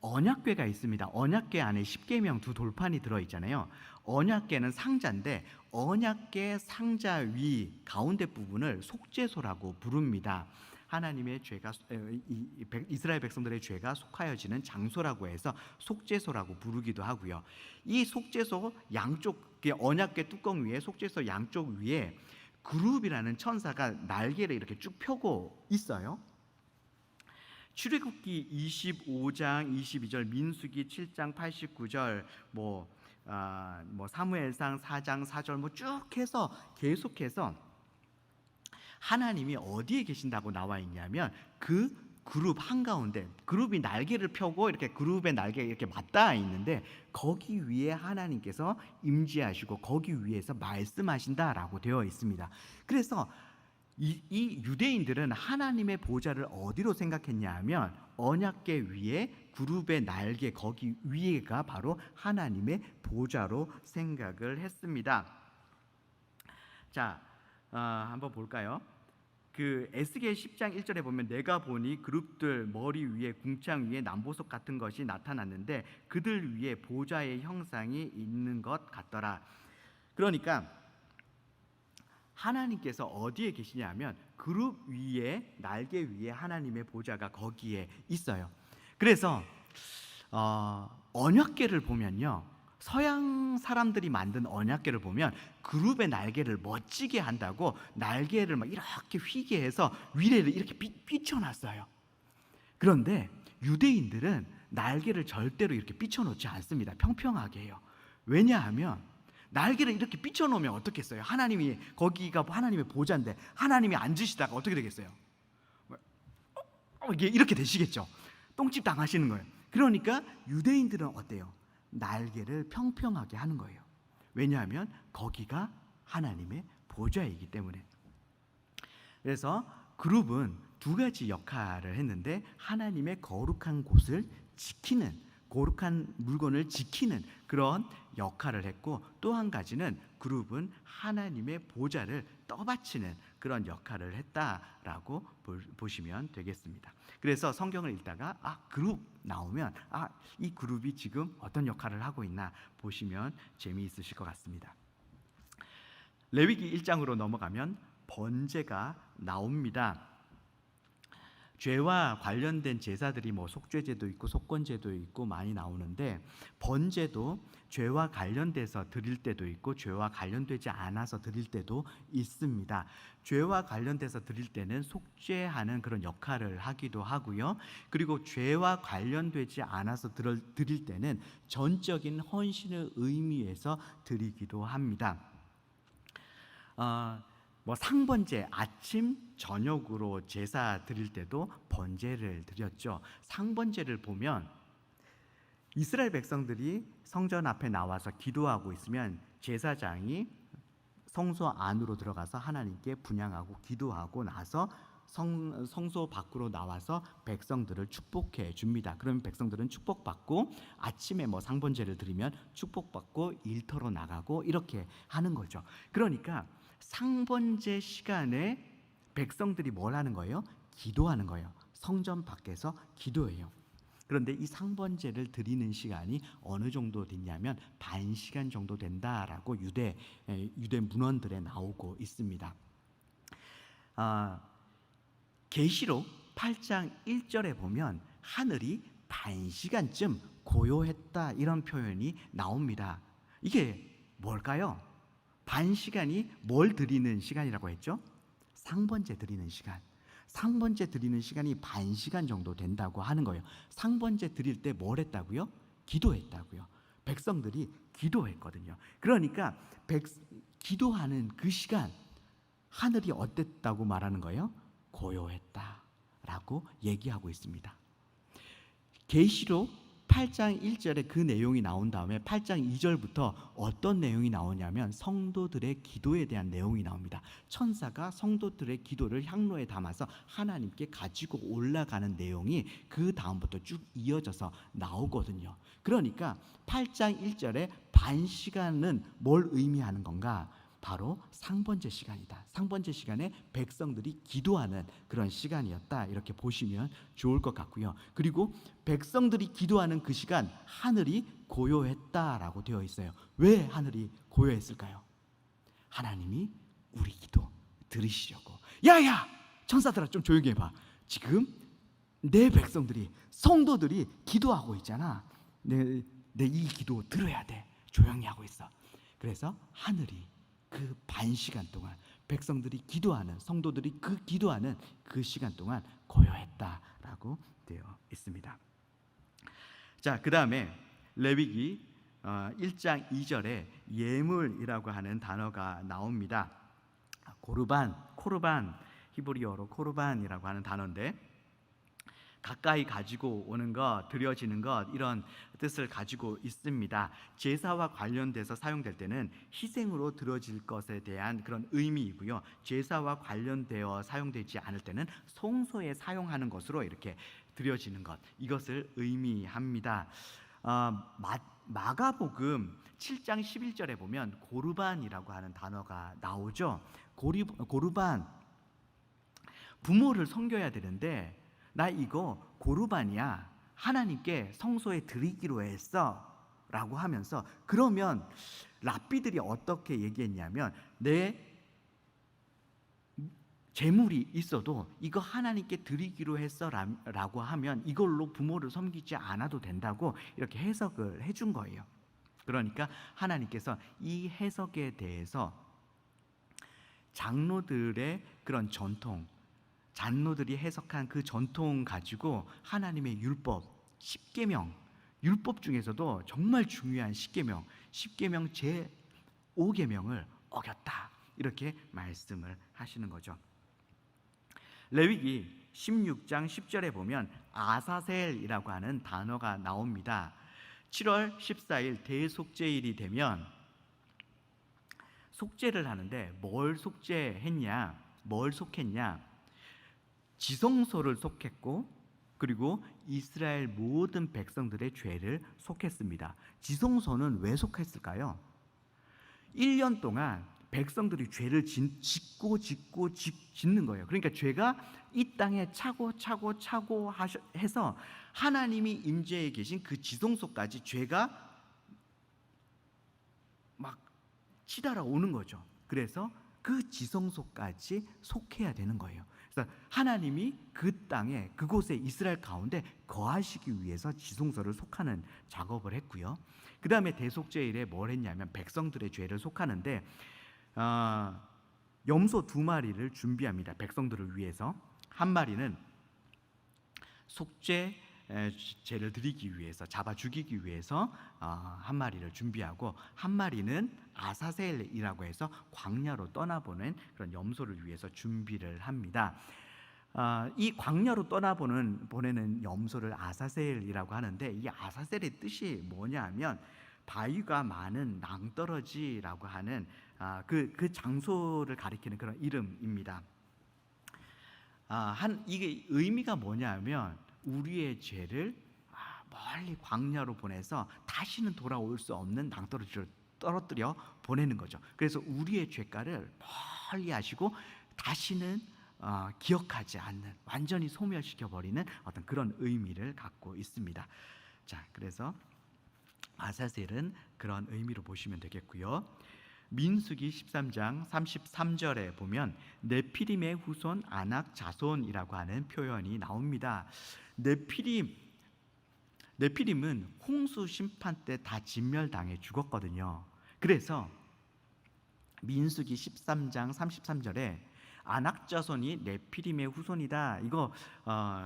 언약궤가 있습니다. 언약궤 안에 십계명 2돌판이 들어있잖아요. 언약궤는 상자인데 언약궤 상자 위 가운데 부분을 속죄소라고 부릅니다. 하나님의 죄가, 이스라엘 백성들의 죄가 속하여지는 장소라고 해서 속죄소라고 부르기도 하고요. 이 속죄소 양쪽, 언약궤 뚜껑 위에 속죄소 양쪽 위에 그룹이라는 천사가 날개를 이렇게 쭉 펴고 있어요. 출애굽기 25장 22절, 민수기 7장 89절, 사무엘상 4장 4절 쭉 해서 계속해서 하나님이 어디에 계신다고 나와 있냐면 그 그룹 한가운데, 그룹이 날개를 펴고 이렇게 그룹의 날개가 이렇게 맞닿아 있는데 거기 위에 하나님께서 임재하시고 거기 위에서 말씀하신다라고 되어 있습니다. 그래서 이 유대인들은 하나님의 보좌를 어디로 생각했냐 하면 언약궤 위에 그룹의 날개, 거기 위에가 바로 하나님의 보좌로 생각을 했습니다. 자, 한번 볼까요? 그 에스겔 10장 1절에 보면 내가 보니 그룹들 머리 위에 궁창 위에 남보석 같은 것이 나타났는데 그들 위에 보좌의 형상이 있는 것 같더라. 그러니까 하나님께서 어디에 계시냐 하면 그룹 위에, 날개 위에 하나님의 보좌가 거기에 있어요. 그래서 언약궤를 보면요, 서양 사람들이 만든 언약궤를 보면 그룹의 날개를 멋지게 한다고 날개를 막 이렇게 휘게 해서 위례를 이렇게 삐쳐놨어요. 그런데 유대인들은 날개를 절대로 이렇게 삐쳐놓지 않습니다. 평평하게 해요. 왜냐하면 날개를 이렇게 삐쳐놓으면 어떻겠어요? 하나님이, 거기가 하나님의 보좌인데 하나님이 앉으시다가 어떻게 되겠어요? 이렇게 되시겠죠. 똥집 당하시는 거예요. 그러니까 유대인들은 어때요? 날개를 평평하게 하는 거예요. 왜냐하면 거기가 하나님의 보좌이기 때문에. 그래서 그룹은 두 가지 역할을 했는데, 하나님의 거룩한 곳을 지키는, 거룩한 물건을 지키는 그런 역할을 했고, 또 한 가지는 그룹은 하나님의 보좌를 떠받치는 그런 역할을 했다라고 보시면 되겠습니다. 그래서 성경을 읽다가 그룹 나오면 이 그룹이 지금 어떤 역할을 하고 있나 보시면 재미있으실 것 같습니다. 레위기 1장으로 넘어가면 번제가 나옵니다. 죄와 관련된 제사들이 속죄제도 있고 속건제도 있고 많이 나오는데, 번제도 죄와 관련돼서 드릴 때도 있고 죄와 관련되지 않아서 드릴 때도 있습니다. 죄와 관련돼서 드릴 때는 속죄하는 그런 역할을 하기도 하고요. 그리고 죄와 관련되지 않아서 드릴 때는 전적인 헌신의 의미에서 드리기도 합니다. 상번제, 아침 저녁으로 제사 드릴 때도 번제를 드렸죠. 상번제를 보면 이스라엘 백성들이 성전 앞에 나와서 기도하고 있으면 제사장이 성소 안으로 들어가서 하나님께 분향하고 기도하고 나서 성소 밖으로 나와서 백성들을 축복해 줍니다. 그러면 백성들은 축복받고 아침에 상번제를 드리면 축복받고 일터로 나가고 이렇게 하는 거죠. 그러니까 상번제 시간에 백성들이 뭘 하는 거예요? 기도하는 거예요. 성전 밖에서 기도해요. 그런데 이 상번제를 드리는 시간이 어느 정도 됐냐면 반 시간 정도 된다라고 유대 문헌들에 나오고 있습니다. 계시록 8장 1절에 보면 하늘이 반 시간쯤 고요했다, 이런 표현이 나옵니다. 이게 뭘까요? 반 시간이 뭘 드리는 시간이라고 했죠? 상번제 드리는 시간. 상번제 드리는 시간이 반 시간 정도 된다고 하는 거예요. 상번제 드릴 때 뭘 했다고요? 기도했다고요. 백성들이 기도했거든요. 그러니까 기도하는 그 시간, 하늘이 어땠다고 말하는 거예요? 고요했다라고 얘기하고 있습니다. 계시록 8장 1절에 그 내용이 나온 다음에 8장 2절부터 어떤 내용이 나오냐면 성도들의 기도에 대한 내용이 나옵니다. 천사가 성도들의 기도를 향로에 담아서 하나님께 가지고 올라가는 내용이 그 다음부터 쭉 이어져서 나오거든요. 그러니까 8장 1절에 반 시간은 뭘 의미하는 건가? 바로 상번제 시간이다. 상번제 시간에 백성들이 기도하는 그런 시간이었다, 이렇게 보시면 좋을 것 같고요. 그리고 백성들이 기도하는 그 시간 하늘이 고요했다라고 되어 있어요. 왜 하늘이 고요했을까요? 하나님이 우리 기도 들으시려고. 야야, 천사들아 좀 조용히 해봐. 지금 내 백성들이, 성도들이 기도하고 있잖아. 내 이 기도 들어야 돼. 조용히 하고 있어. 그래서 하늘이 그 반 시간 동안 백성들이 기도하는, 성도들이 그 기도하는 그 시간 동안 고요했다라고 되어 있습니다. 자, 그 다음에 레위기 1장 2절에 예물이라고 하는 단어가 나옵니다. 코르반, 히브리어로 코르반이라고 하는 단어인데, 가까이 가지고 오는 것, 드려지는 것, 이런 뜻을 가지고 있습니다. 제사와 관련돼서 사용될 때는 희생으로 드려질 것에 대한 그런 의미이고요. 제사와 관련되어 사용되지 않을 때는 성소에 사용하는 것으로 이렇게 드려지는 것, 이것을 의미합니다. 마가복음 7장 11절에 보면 고르반이라고 하는 단어가 나오죠. 고르반, 부모를 섬겨야 되는데 나 이거 고르반이야, 하나님께 성소에 드리기로 했어 라고 하면서, 그러면 랍비들이 어떻게 얘기했냐면 내 재물이 있어도 이거 하나님께 드리기로 했어 라고 하면 이걸로 부모를 섬기지 않아도 된다고 이렇게 해석을 해준 거예요. 그러니까 하나님께서 이 해석에 대해서 장로들의 그런 전통, 장로들이 해석한 그 전통 가지고 하나님의 율법, 십계명, 율법 중에서도 정말 중요한 십계명, 십계명 제 5계명을 어겼다. 이렇게 말씀을 하시는 거죠. 레위기 16장 10절에 보면 아사셀이라고 하는 단어가 나옵니다. 7월 14일 대속죄일이 되면 속죄를 하는데 뭘 속죄했냐? 뭘 속했냐? 지성소를 속했고 그리고 이스라엘 모든 백성들의 죄를 속했습니다. 지성소는 왜 속했을까요? 1년 동안 백성들이 죄를 짓고 짓는 거예요. 그러니까 죄가 이 땅에 차고 해서 하나님이 임재해 계신 그 지성소까지 죄가 막 치달아 오는 거죠. 그래서 그 지성소까지 속해야 되는 거예요. 그래서 하나님이 그 땅에 그곳에 이스라엘 가운데 거하시기 위해서 지성소를 속하는 작업을 했고요. 그 다음에 대속죄일에 뭘 했냐면 백성들의 죄를 속하는데 염소 2마리를 준비합니다. 백성들을 위해서. 한 마리는 속죄 죄를 드리기 위해서, 잡아 죽이기 위해서 한 마리를 준비하고, 한 마리는 아사셀이라고 해서 광야로 떠나보는 그런 염소를 위해서 준비를 합니다. 이 광야로 보내는 염소를 아사셀이라고 하는데, 이 아사셀의 뜻이 뭐냐 하면 바위가 많은 낭떠러지라고 하는 그 장소를 가리키는 그런 이름입니다. 이게 의미가 뭐냐면 우리의 죄를 멀리 광야로 보내서 다시는 돌아올 수 없는 낭떠러지를 떨어뜨려 보내는 거죠. 그래서 우리의 죄가를 멀리 하시고 다시는 기억하지 않는, 완전히 소멸시켜 버리는 어떤 그런 의미를 갖고 있습니다. 자, 그래서 아사셀은 그런 의미로 보시면 되겠고요. 민수기 13장 33절에 보면 네피림의 후손 아낙 자손이라고 하는 표현이 나옵니다. 네피림은 홍수 심판 때 다 진멸당해 죽었거든요. 그래서 민수기 13장 33절에 아낙 자손이 네피림의 후손이다. 이거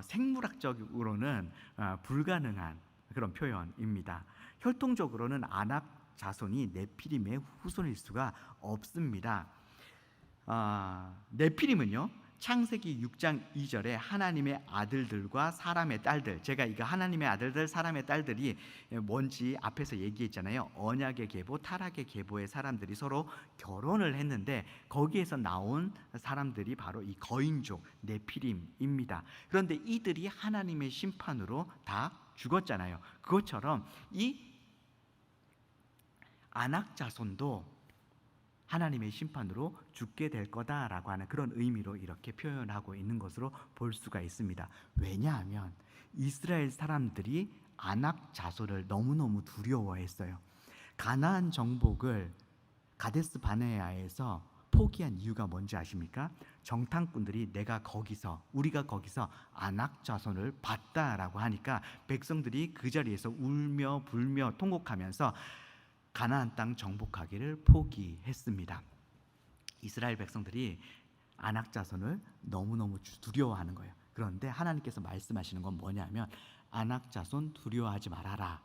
생물학적으로는 불가능한 그런 표현입니다. 혈통적으로는 아낙 자손이 네피림의 후손일 수가 없습니다. 네피림은요, 창세기 6장 2절에 하나님의 아들들과 사람의 딸들, 제가 이거 하나님의 아들들, 사람의 딸들이 뭔지 앞에서 얘기했잖아요. 언약의 계보, 타락의 계보의 사람들이 서로 결혼을 했는데 거기에서 나온 사람들이 바로 이 거인족 네피림입니다. 그런데 이들이 하나님의 심판으로 다 죽었잖아요. 그것처럼 이 아낙 자손도 하나님의 심판으로 죽게 될 거다라고 하는 그런 의미로 이렇게 표현하고 있는 것으로 볼 수가 있습니다. 왜냐하면 이스라엘 사람들이 아낙 자손을 너무너무 두려워했어요. 가나안 정복을 가데스 바네아에서 포기한 이유가 뭔지 아십니까? 정탐꾼들이 우리가 거기서 아낙 자손을 봤다라고 하니까 백성들이 그 자리에서 울며 불며 통곡하면서 가나안 땅 정복하기를 포기했습니다. 이스라엘 백성들이 아낙 자손을 너무너무 두려워하는 거예요. 그런데 하나님께서 말씀하시는 건 뭐냐면 아낙 자손 두려워하지 말아라.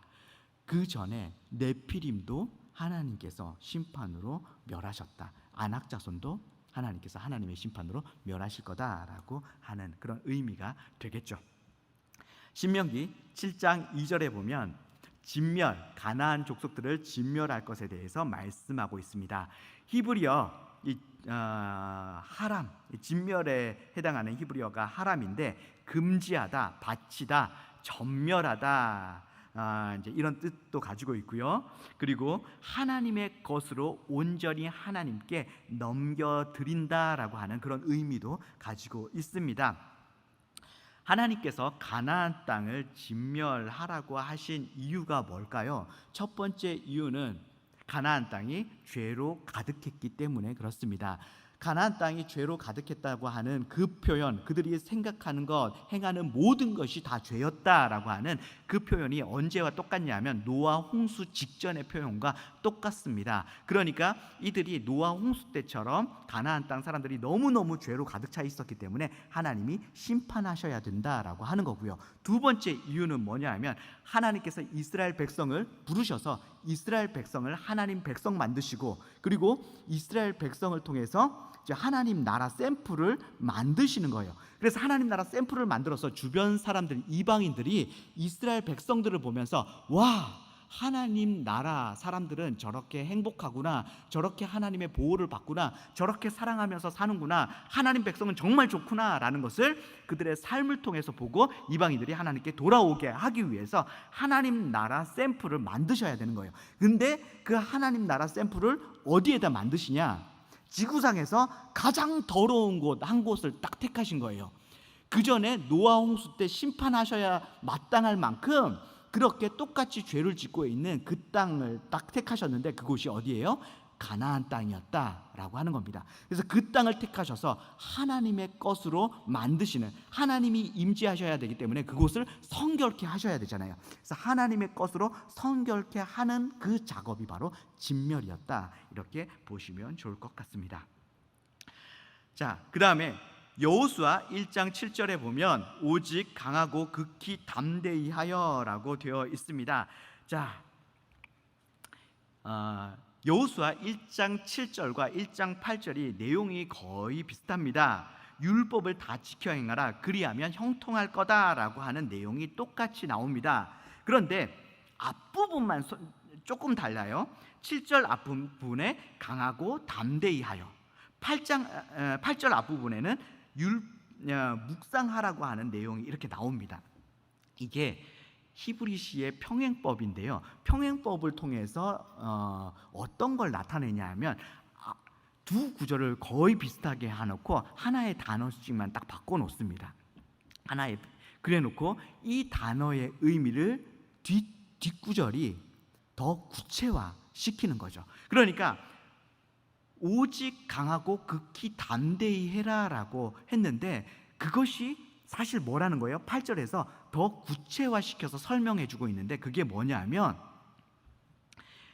그 전에 네피림도 하나님께서 심판으로 멸하셨다. 아낙 자손도 하나님께서 하나님의 심판으로 멸하실 거다라고 하는 그런 의미가 되겠죠. 신명기 7장 2절에 보면 가나안 족속들을 진멸할 것에 대해서 말씀하고 있습니다. 히브리어 하람, 진멸에 해당하는 히브리어가 하람인데 금지하다, 바치다, 전멸하다, 이제 이런 뜻도 가지고 있고요. 그리고 하나님의 것으로 온전히 하나님께 넘겨드린다라고 하는 그런 의미도 가지고 있습니다. 하나님께서 가나안 땅을 진멸하라고 하신 이유가 뭘까요? 첫 번째 이유는 가나안 땅이 죄로 가득했기 때문에 그렇습니다. 가나안 땅이 죄로 가득했다고 하는 그 표현, 그들이 생각하는 것, 행하는 모든 것이 다 죄였다라고 하는 그 표현이 언제와 똑같냐면 노아 홍수 직전의 표현과 똑같습니다. 그러니까 이들이 노아 홍수 때처럼 가나안 땅 사람들이 너무너무 죄로 가득 차 있었기 때문에 하나님이 심판하셔야 된다라고 하는 거고요. 두 번째 이유는 뭐냐 하면 하나님께서 이스라엘 백성을 부르셔서 이스라엘 백성을 하나님 백성 만드시고, 그리고 이스라엘 백성을 통해서 이제 하나님 나라 샘플을 만드시는 거예요. 그래서 하나님 나라 샘플을 만들어서 주변 사람들, 이방인들이 이스라엘 백성들을 보면서 와, 하나님 나라 사람들은 저렇게 행복하구나, 저렇게 하나님의 보호를 받구나, 저렇게 사랑하면서 사는구나, 하나님 백성은 정말 좋구나 라는 것을 그들의 삶을 통해서 보고 이방인들이 하나님께 돌아오게 하기 위해서 하나님 나라 샘플을 만드셔야 되는 거예요. 근데 그 하나님 나라 샘플을 어디에다 만드시냐? 지구상에서 가장 더러운 곳 한 곳을 딱 택하신 거예요. 그 전에 노아 홍수 때 심판하셔야 마땅할 만큼 그렇게 똑같이 죄를 짓고 있는 그 땅을 딱 택하셨는데 그곳이 어디예요? 가나안 땅이었다라고 하는 겁니다. 그래서 그 땅을 택하셔서 하나님의 것으로 만드시는, 하나님이 임재하셔야 되기 때문에 그곳을 성결케 하셔야 되잖아요. 그래서 하나님의 것으로 성결케 하는 그 작업이 바로 진멸이었다, 이렇게 보시면 좋을 것 같습니다. 자, 그 다음에 여호수아 1장 7절에 보면 오직 강하고 극히 담대히 하여라고 되어 있습니다. 자, 여호수아 1장 7절과 1장 8절이 내용이 거의 비슷합니다. 율법을 다 지켜 행하라, 그리하면 형통할 거다라고 하는 내용이 똑같이 나옵니다. 그런데 앞부분만 조금 달라요. 7절 앞부분에 강하고 담대히 하여, 8절 앞부분에는 묵상하라고 하는 내용이 이렇게 나옵니다. 이게 히브리시의 평행법인데요. 평행법을 통해서 어떤 걸 나타내냐 하면 두 구절을 거의 비슷하게 해놓고 하나의 단어씩만 딱 바꿔놓습니다. 그래 놓고 이 단어의 의미를 뒷구절이 더 구체화시키는 거죠. 그러니까 오직 강하고 극히 담대히 해라라고 했는데 그것이 사실 뭐라는 거예요? 8절에서 더 구체화시켜서 설명해 주고 있는데 그게 뭐냐면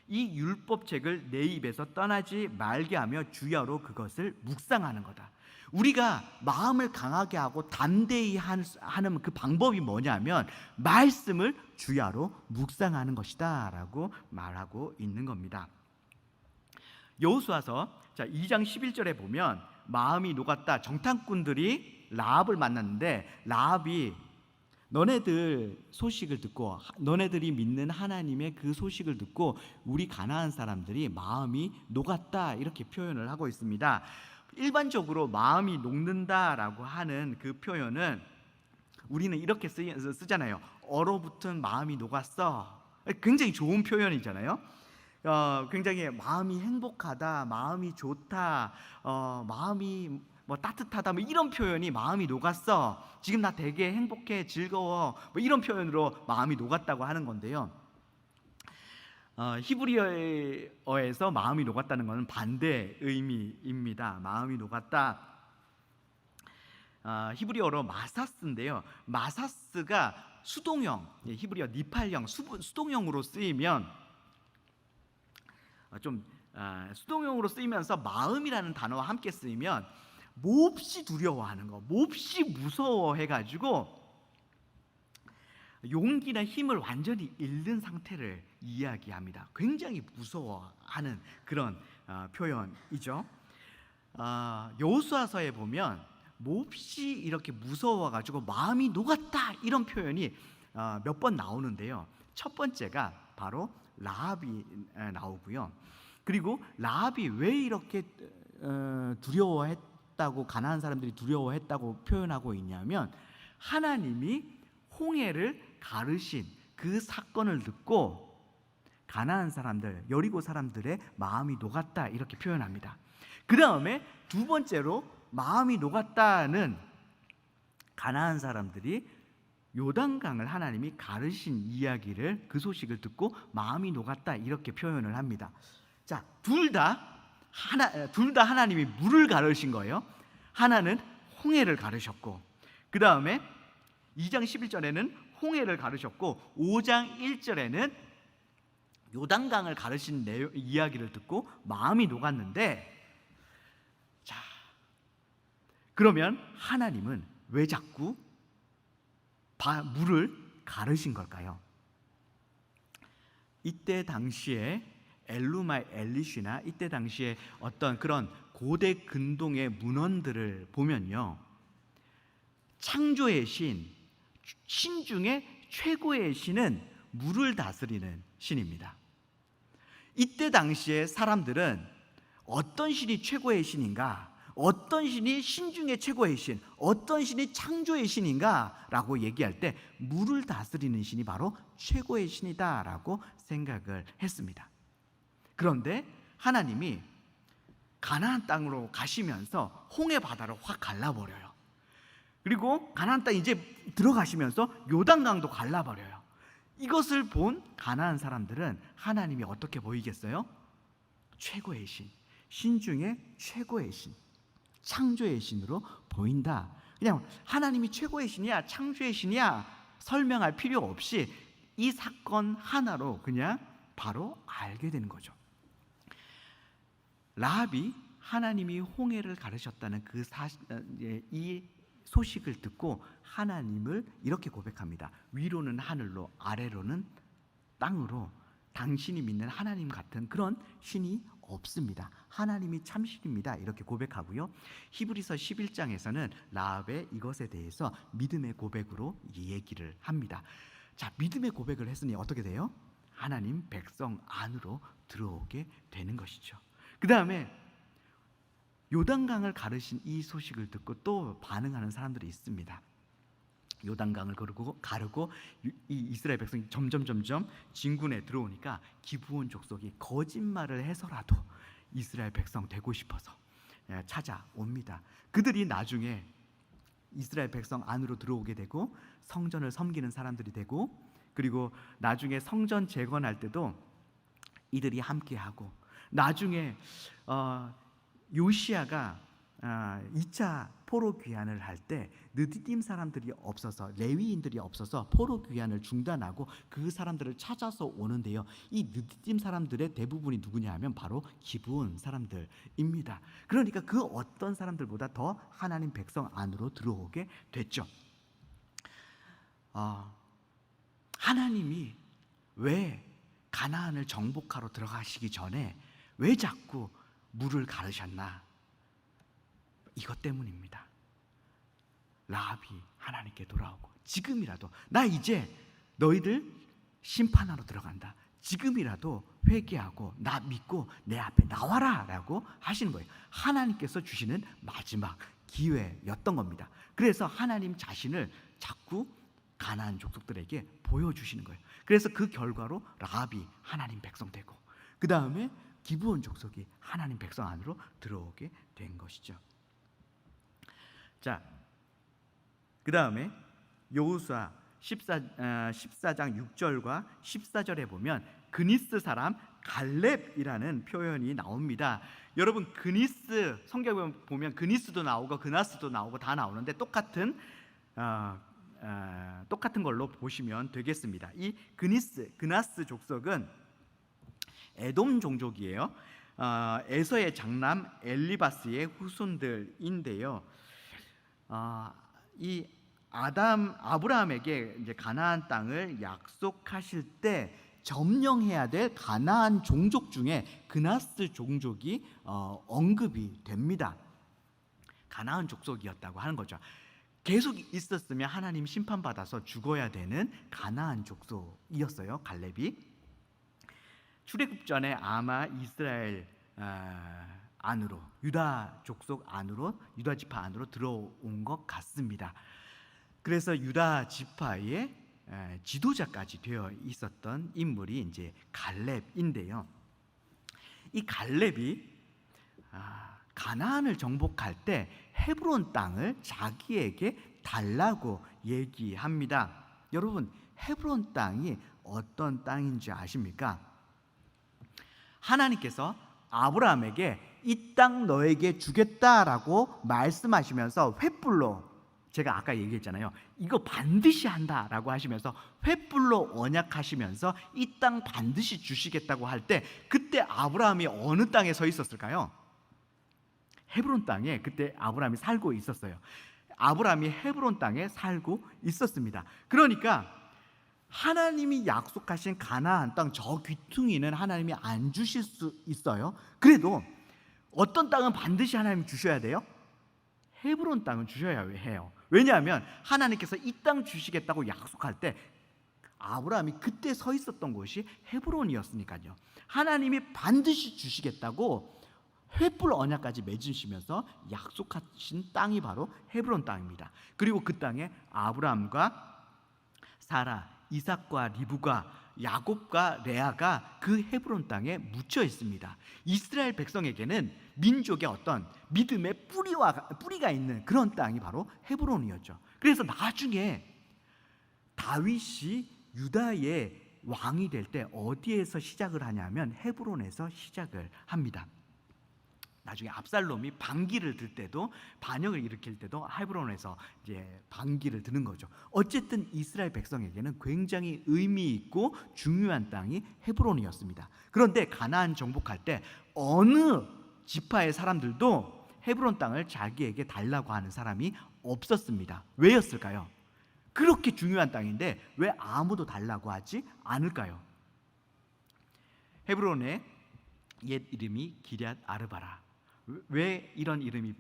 이 율법책을 내 입에서 떠나지 말게 하며 주야로 그것을 묵상하는 거다. 우리가 마음을 강하게 하고 담대히 하는 그 방법이 뭐냐면 말씀을 주야로 묵상하는 것이다 라고 말하고 있는 겁니다. 여호수아서 2장 11절에 보면 마음이 녹았다. 정탐꾼들이 라합을 만났는데 라합이 너네들 소식을 듣고, 너네들이 믿는 하나님의 그 소식을 듣고 우리 가나안 사람들이 마음이 녹았다, 이렇게 표현을 하고 있습니다. 일반적으로 마음이 녹는다라고 하는 그 표현은 우리는 이렇게 쓰잖아요. 얼어붙은 마음이 녹았어. 굉장히 좋은 표현이잖아요. 굉장히 마음이 행복하다, 마음이 좋다, 마음이 뭐 따뜻하다, 뭐 이런 표현이 마음이 녹았어, 지금 나 되게 행복해, 즐거워, 뭐 이런 표현으로 마음이 녹았다고 하는 건데요. 히브리어에서 마음이 녹았다는 것은 반대 의미입니다. 마음이 녹았다. 히브리어로 마사스인데요. 마사스가 수동형, 히브리어 니팔형 수동형으로 쓰이면 수동형으로 쓰이면서 마음이라는 단어와 함께 쓰이면 몹시 두려워하는 거, 몹시 무서워해가지고 용기나 힘을 완전히 잃는 상태를 이야기합니다. 굉장히 무서워하는 그런 표현이죠. 여호수아서에 보면 몹시 이렇게 무서워가지고 마음이 녹았다, 이런 표현이 몇 번 나오는데요. 첫 번째가 바로 라합이 나오고요. 그리고 라합이 왜 이렇게 두려워했다고, 가나안 사람들이 두려워했다고 표현하고 있냐면 하나님이 홍해를 가르신 그 사건을 듣고 가나안 사람들, 여리고 사람들의 마음이 녹았다, 이렇게 표현합니다. 그 다음에 두 번째로 마음이 녹았다는 가나안 사람들이 요단강을 하나님이 가르신 이야기를, 그 소식을 듣고 마음이 녹았다, 이렇게 표현을 합니다. 자, 둘 다 둘 다 하나님이 물을 가르신 거예요. 하나는 홍해를 가르셨고, 그 다음에 2장 11절에는 홍해를 가르셨고, 5장 1절에는 요단강을 가르신 이야기를 듣고 마음이 녹았는데, 자, 그러면 하나님은 왜 자꾸 물을 가르신 걸까요? 이때 당시에 엘루마 엘리시나 이때 당시에 어떤 그런 고대 근동의 문헌들을 보면요, 창조의 신 중에 최고의 신은 물을 다스리는 신입니다. 이때 당시에 사람들은 어떤 신이 최고의 신인가, 어떤 신이 신 중에 최고의 신, 어떤 신이 창조의 신인가 라고 얘기할 때 물을 다스리는 신이 바로 최고의 신이다 라고 생각을 했습니다. 그런데 하나님이 가나안 땅으로 가시면서 홍해 바다를 확 갈라버려요. 그리고 가나안 땅 이제 들어가시면서 요단강도 갈라버려요. 이것을 본 가나안 사람들은 하나님이 어떻게 보이겠어요? 최고의 신, 신 중에 최고의 신, 창조의 신으로 보인다. 그냥 하나님이 최고의 신이야, 창조의 신이야 설명할 필요 없이 이 사건 하나로 그냥 바로 알게 되는 거죠. 라합이 하나님이 홍해를 가르셨다는 이 소식을 듣고 하나님을 이렇게 고백합니다. 위로는 하늘로, 아래로는 땅으로 당신이 믿는 하나님 같은 그런 신이 없습니다. 하나님이 참신입니다. 이렇게 고백하고요. 히브리서 11장에서는 라합의 이것에 대해서 믿음의 고백으로 얘기를 합니다. 자, 믿음의 고백을 했으니 어떻게 돼요? 하나님 백성 안으로 들어오게 되는 것이죠. 그 다음에 요단강을 가르신 이 소식을 듣고 또 반응하는 사람들이 있습니다. 요단강을 가르고 이 이스라엘 백성이 점점 진군에 들어오니까 기브온 족속이 거짓말을 해서라도 이스라엘 백성 되고 싶어서 찾아옵니다. 그들이 나중에 이스라엘 백성 안으로 들어오게 되고 성전을 섬기는 사람들이 되고, 그리고 나중에 성전 재건할 때도 이들이 함께하고, 나중에 요시야가 2차 포로 귀환을 할 때 느디딤 사람들이 없어서, 레위인들이 없어서 포로 귀환을 중단하고 그 사람들을 찾아서 오는데요, 이 느디딤 사람들의 대부분이 누구냐 하면 바로 기브온 사람들입니다. 그러니까 그 어떤 사람들보다 더 하나님 백성 안으로 들어오게 됐죠. 하나님이 왜 가나안을 정복하러 들어가시기 전에 왜 자꾸 물을 가르셨나? 이것 때문입니다. 라합이 하나님께 돌아오고, 지금이라도 나 이제 너희들 심판하러 들어간다, 지금이라도 회개하고 나 믿고 내 앞에 나와라 라고 하시는 거예요. 하나님께서 주시는 마지막 기회였던 겁니다. 그래서 하나님 자신을 자꾸 가나안 족속들에게 보여주시는 거예요. 그래서 그 결과로 라합이 하나님 백성 되고, 그 다음에 기브온 족속이 하나님 백성 안으로 들어오게 된 것이죠. 자, 그 다음에 여호수아 14장 6절과 14절에 보면 그니스 사람 갈렙이라는 표현이 나옵니다. 여러분, 그니스 성경에 보면 그니스도 나오고 그나스도 나오고 다 나오는데 똑같은 걸로 보시면 되겠습니다. 이 그나스 족속은 에돔 종족이에요. 에서의 장남 엘리바스의 후손들인데요. 이 아브라함에게 이제 가나안 땅을 약속하실 때 점령해야 될 가나안 종족 중에 그나스 종족이 언급이 됩니다. 가나안 족속이었다고 하는 거죠. 계속 있었으면 하나님 심판받아서 죽어야 되는 가나안 족속이었어요, 갈렙이. 출애굽 전에 아마 이스라엘 안으로, 유다 족속 안으로, 유다 지파 안으로 들어온 것 같습니다. 그래서 유다 지파의 지도자까지 되어 있었던 인물이 이제 갈렙인데요. 이 갈렙이 가나안을 정복할 때 헤브론 땅을 자기에게 달라고 얘기합니다. 여러분, 헤브론 땅이 어떤 땅인지 아십니까? 하나님께서 아브라함에게 이 땅 너에게 주겠다라고 말씀하시면서 횃불로, 제가 아까 얘기했잖아요, 이거 반드시 한다라고 하시면서 횃불로 언약하시면서 이 땅 반드시 주시겠다고 할 때, 그때 아브라함이 어느 땅에 서 있었을까요? 헤브론 땅에 그때 아브라함이 살고 있었어요. 아브라함이 헤브론 땅에 살고 있었습니다. 그러니까 하나님이 약속하신 가나안 땅 저 귀퉁이는 하나님이 안 주실 수 있어요. 그래도 어떤 땅은 반드시 하나님이 주셔야 돼요? 헤브론 땅은 주셔야 해요. 왜냐하면 하나님께서 이 땅 주시겠다고 약속할 때 아브라함이 그때 서 있었던 곳이 헤브론이었으니까요. 하나님이 반드시 주시겠다고 횃불 언약까지 맺으시면서 약속하신 땅이 바로 헤브론 땅입니다. 그리고 그 땅에 아브라함과 사라, 이삭과 리브가, 야곱과 레아가 그 헤브론 땅에 묻혀 있습니다. 이스라엘 백성에게는 민족의 어떤 믿음의 뿌리가 있는 그런 땅이 바로 헤브론이었죠. 그래서 나중에 다윗이 유다의 왕이 될 때 어디에서 시작을 하냐면 헤브론에서 시작을 합니다. 나중에 압살롬이 반기를 들 때도, 반역을 일으킬 때도 헤브론에서 이제 반기를 드는 거죠. 어쨌든 이스라엘 백성에게는 굉장히 의미 있고 중요한 땅이 헤브론이었습니다. 그런데 가나안 정복할 때 어느 지파의 사람들도 헤브론 땅을 자기에게 달라고 하는 사람이 없었습니다. 왜였을까요? 그렇게 중요한 땅인데 왜 아무도 달라고 하지 않을까요? 헤브론의 옛 이름이 기럇 아르바라. 왜 이런 이름이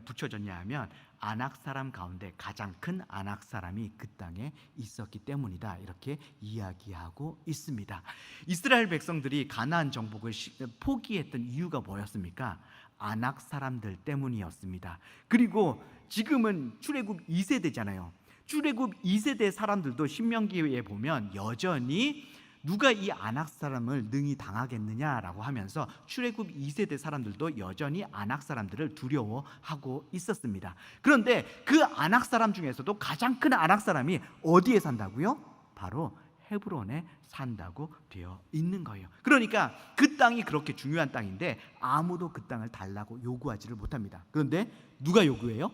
붙여졌냐 하면 아낙 사람 가운데 가장 큰 아낙 사람이 그 땅에 있었기 때문이다, 이렇게 이야기하고 있습니다. 이스라엘 백성들이 가나안 정복을 포기했던 이유가 뭐였습니까? 아낙 사람들 때문이었습니다. 그리고 지금은 출애굽 2세대잖아요. 출애굽 2세대 사람들도 신명기에 보면 여전히 누가 이 아낙 사람을 능히 당하겠느냐라고 하면서 출애굽 2세대 사람들도 여전히 아낙 사람들을 두려워하고 있었습니다. 그런데 그 아낙 사람 중에서도 가장 큰 아낙 사람이 어디에 산다고요? 바로 헤브론에 산다고 되어 있는 거예요. 그러니까 그 땅이 그렇게 중요한 땅인데 아무도 그 땅을 달라고 요구하지를 못합니다. 그런데 누가 요구해요?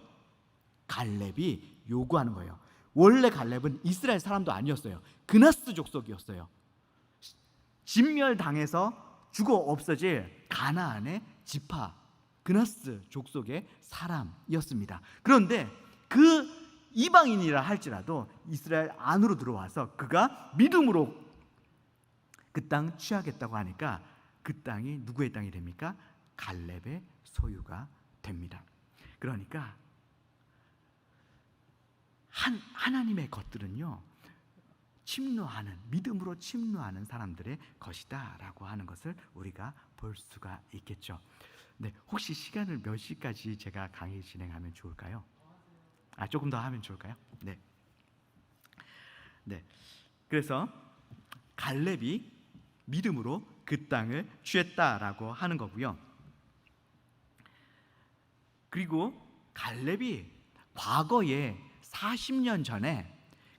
갈렙이 요구하는 거예요. 원래 갈렙은 이스라엘 사람도 아니었어요. 그나스 족속이었어요. 진멸당해서 죽어 없어질 가나안의 지파 그나스 족속의 사람이었습니다. 그런데 그 이방인이라 할지라도 이스라엘 안으로 들어와서 그가 믿음으로 그 땅 취하겠다고 하니까 그 땅이 누구의 땅이 됩니까? 갈렙의 소유가 됩니다. 그러니까 하나님의 것들은요, 침노하는, 믿음으로 침노하는 사람들의 것이다라고 하는 것을 우리가 볼 수가 있겠죠. 네, 혹시 시간을 몇 시까지 제가 강의 진행하면 좋을까요? 조금 더 하면 좋을까요? 네. 그래서 갈렙이 믿음으로 그 땅을 취했다라고 하는 거고요. 그리고 갈렙이 과거에 40년 전에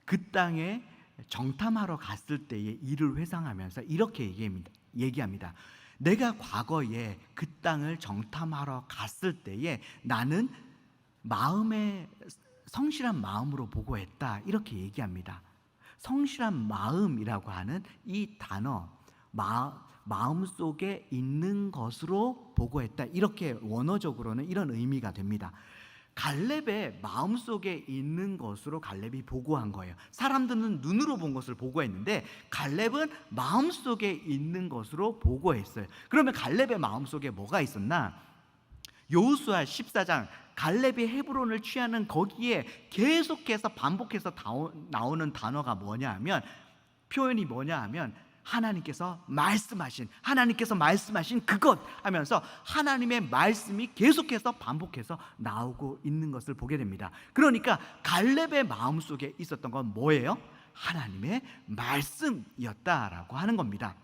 그 땅에 정탐하러 갔을 때의 일을 회상하면서 이렇게 얘기합니다. 내가 과거에 그 땅을 정탐하러 갔을 때에 나는 마음에 성실한 마음으로 보고했다, 이렇게 얘기합니다. 성실한 마음이라고 하는 이 단어, 마음 속에 있는 것으로 보고했다, 이렇게 원어적으로는 이런 의미가 됩니다. 갈렙의 마음속에 있는 것으로 갈렙이 보고한 거예요. 사람들은 눈으로 본 것을 보고했는데 갈렙은 마음속에 있는 것으로 보고했어요. 그러면 갈렙의 마음속에 뭐가 있었나? 여호수아 14장, 갈렙이 헤브론을 취하는 거기에 계속해서 반복해서 나오는 단어가 뭐냐 하면, 표현이 뭐냐 하면 하나님께서 말씀하신 그것 하면서 하나님의 말씀이 계속해서 반복해서 나오고 있는 것을 보게 됩니다. 그러니까 갈렙의 마음속에 있었던 건 뭐예요? 하나님의 말씀이었다라고 하는 겁니다.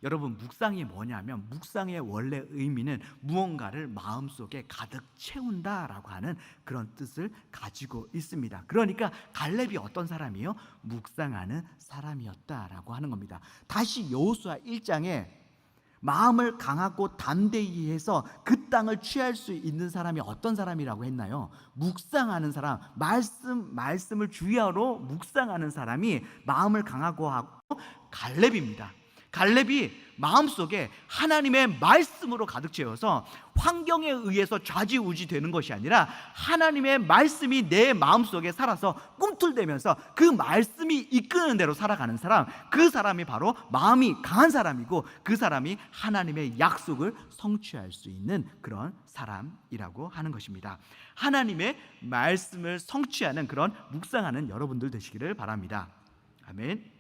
여러분, 묵상이 뭐냐면, 묵상의 원래 의미는 무언가를 마음속에 가득 채운다라고 하는 그런 뜻을 가지고 있습니다. 그러니까 갈렙이 어떤 사람이요? 묵상하는 사람이었다라고 하는 겁니다. 다시 여호수아 1장에 마음을 강하고 담대히 해서 그 땅을 취할 수 있는 사람이 어떤 사람이라고 했나요? 묵상하는 사람, 말씀을 주야로 묵상하는 사람이 마음을 강하고 하고 갈렙입니다. 갈렙이 마음속에 하나님의 말씀으로 가득 채워서 환경에 의해서 좌지우지 되는 것이 아니라 하나님의 말씀이 내 마음속에 살아서 꿈틀대면서 그 말씀이 이끄는 대로 살아가는 사람, 그 사람이 바로 마음이 강한 사람이고 그 사람이 하나님의 약속을 성취할 수 있는 그런 사람이라고 하는 것입니다. 하나님의 말씀을 성취하는 그런 묵상하는 여러분들 되시기를 바랍니다. 아멘.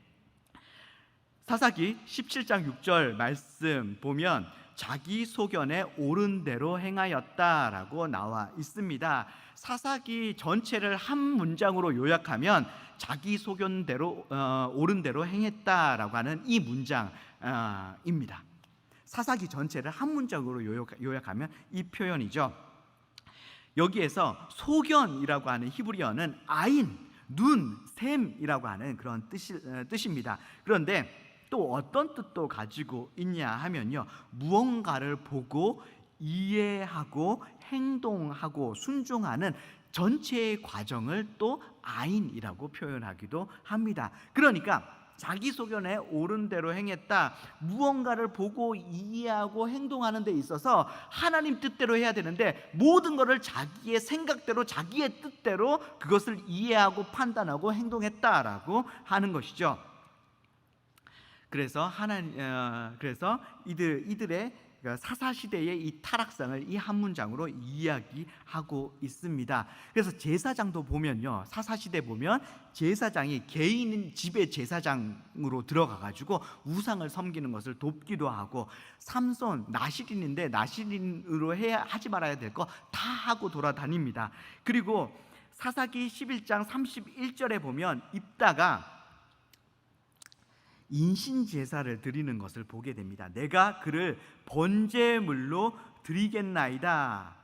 사사기 17장 6절 말씀 보면 자기 소견에 옳은 대로 행하였다라고 나와 있습니다. 사사기 전체를 한 문장으로 요약하면 자기 소견대로 옳은 대로 행했다라고 하는 이 문장입니다. 사사기 전체를 한 문장으로 요약하면 이 표현이죠. 여기에서 소견이라고 하는 히브리어는 아인, 눈, 샘이라고 하는 그런 뜻입니다. 그런데 또 어떤 뜻도 가지고 있냐 하면요, 무언가를 보고 이해하고 행동하고 순종하는 전체의 과정을 또 아인이라고 표현하기도 합니다. 그러니까 자기 소견에 옳은 대로 행했다, 무언가를 보고 이해하고 행동하는 데 있어서 하나님 뜻대로 해야 되는데 모든 것을 자기의 생각대로 자기의 뜻대로 그것을 이해하고 판단하고 행동했다라고 하는 것이죠. 그래서 이들의 사사 시대의 이 타락상을 이 한 문장으로 이야기하고 있습니다. 그래서 제사장도 보면요, 사사 시대 보면 제사장이 개인 집의 제사장으로 들어가 가지고 우상을 섬기는 것을 돕기도 하고, 삼손 나시린인데 나시린으로 해야 하지 말아야 될 거 다 하고 돌아다닙니다. 그리고 사사기 11장 31절에 보면 입다가 인신 제사를 드리는 것을 보게 됩니다. 내가 그를 번제물로 드리겠나이다.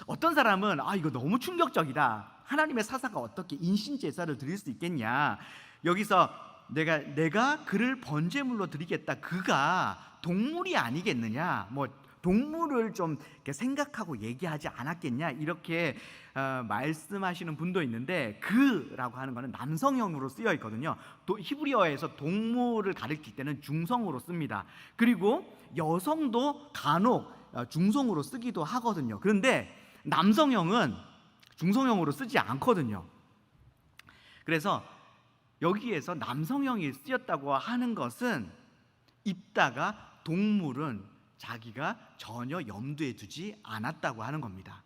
어떤 사람은 이거 너무 충격적이다. 하나님의 사사가 어떻게 인신 제사를 드릴 수 있겠냐. 여기서 내가 그를 번제물로 드리겠다. 그가 동물이 아니겠느냐. 동물을 좀 생각하고 얘기하지 않았겠냐, 이렇게 말씀하시는 분도 있는데, 그라고 하는 것은 남성형으로 쓰여 있거든요. 히브리어에서 동물을 가리킬 때는 중성으로 씁니다. 그리고 여성도 간혹 중성으로 쓰기도 하거든요. 그런데 남성형은 중성형으로 쓰지 않거든요. 그래서 여기에서 남성형이 쓰였다고 하는 것은 입다가 동물은 자기가 전혀 염두에 두지 않았다고 하는 겁니다.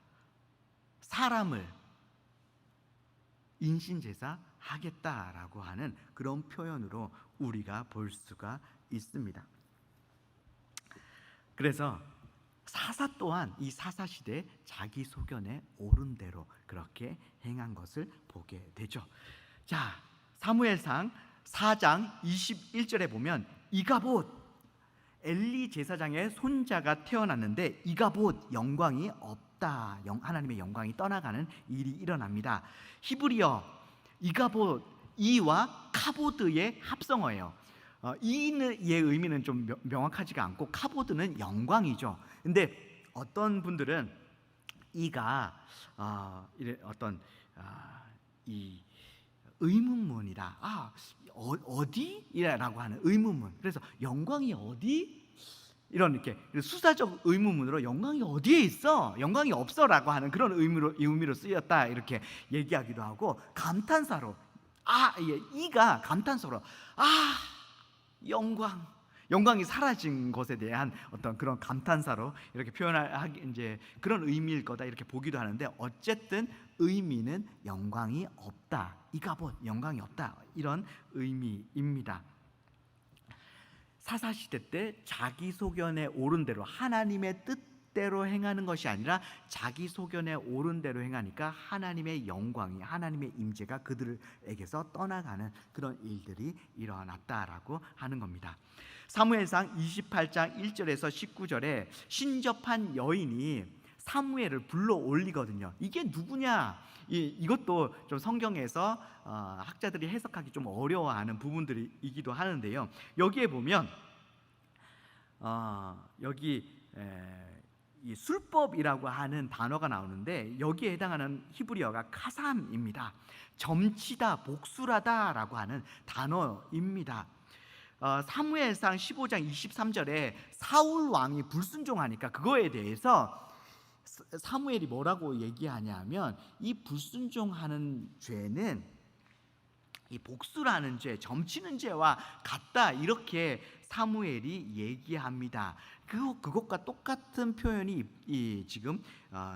사람을 인신제사 하겠다라고 하는 그런 표현으로 우리가 볼 수가 있습니다. 그래서 사사 또한 이 사사시대 자기 소견에 옳은 대로 그렇게 행한 것을 보게 되죠. 자, 사무엘상 4장 21절에 보면 이가봇, 엘리 제사장의 손자가 태어났는데 이가봇 영광이 없다, 하나님의 영광이 떠나가는 일이 일어납니다. 히브리어 이가봇, 이와 카보드의 합성어예요. 이의 의미는 좀 명확하지가 않고 카보드는 영광이죠. 근데 어떤 분들은 이가 이 의문문이다. 어디라고 하는 의문문. 그래서 영광이 어디? 이렇게 수사적 의문문으로 영광이 어디에 있어? 영광이 없어라고 하는 그런 의미로 쓰였다, 이렇게 얘기하기도 하고, 감탄사로 이가 감탄사로 영광이 사라진 것에 대한 어떤 그런 감탄사로 이렇게 표현할 이제 그런 의미일 거다, 이렇게 보기도 하는데, 어쨌든 의미는 영광이 없다, 이가봇 영광이 없다, 이런 의미입니다. 사사시대 때 자기 소견에 옳은 대로 하나님의 뜻대로 행하는 것이 아니라 자기 소견에 옳은 대로 행하니까 하나님의 영광이, 하나님의 임재가 그들에게서 떠나가는 그런 일들이 일어났다라고 하는 겁니다. 사무엘상 28장 1절에서 19절에 신접한 여인이 사무엘을 불러 올리거든요. 이게 누구냐? 이것도 좀 성경에서 학자들이 해석하기 좀 어려워하는 부분들이기도 하는데요. 여기에 보면 여기 이 술법이라고 하는 단어가 나오는데 여기에 해당하는 히브리어가 카삼입니다. 점치다, 복술하다라고 하는 단어입니다. 사무엘상 15장 23절에 사울 왕이 불순종하니까 그거에 대해서 사무엘이 뭐라고 얘기하냐면 이 불순종하는 죄는 이 복수라는 죄, 점치는 죄와 같다 이렇게 사무엘이 얘기합니다. 그것과 똑같은 표현이 이 지금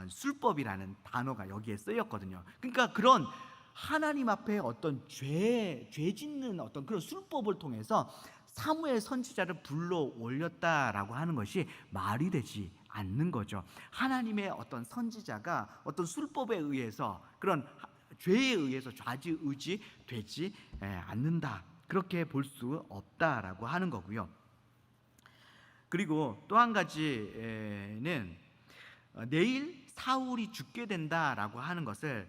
술법이라는 단어가 여기에 쓰였거든요. 그러니까 그런 하나님 앞에 어떤 죄 짓는 어떤 그런 술법을 통해서 사무엘 선지자를 불러 올렸다라고 하는 것이 말이 되지 않는 거죠. 하나님의 어떤 선지자가 어떤 술법에 의해서 그런 죄에 의해서 좌지우지 되지 않는다. 그렇게 볼 수 없다라고 하는 거고요. 그리고 또 한 가지는 내일 사울이 죽게 된다라고 하는 것을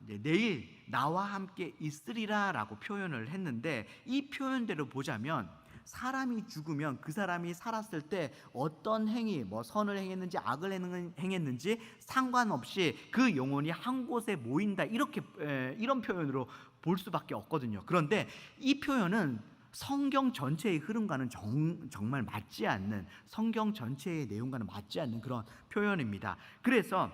내일 나와 함께 있으리라라고 표현을 했는데 이 표현대로 보자면 사람이 죽으면 그 사람이 살았을 때 어떤 행위, 뭐 선을 행했는지 악을 행했는지 상관없이 그 영혼이 한 곳에 모인다 이렇게 이런 표현으로 볼 수밖에 없거든요. 그런데 이 표현은 성경 전체의 흐름과는 정말 맞지 않는, 성경 전체의 내용과는 맞지 않는 그런 표현입니다. 그래서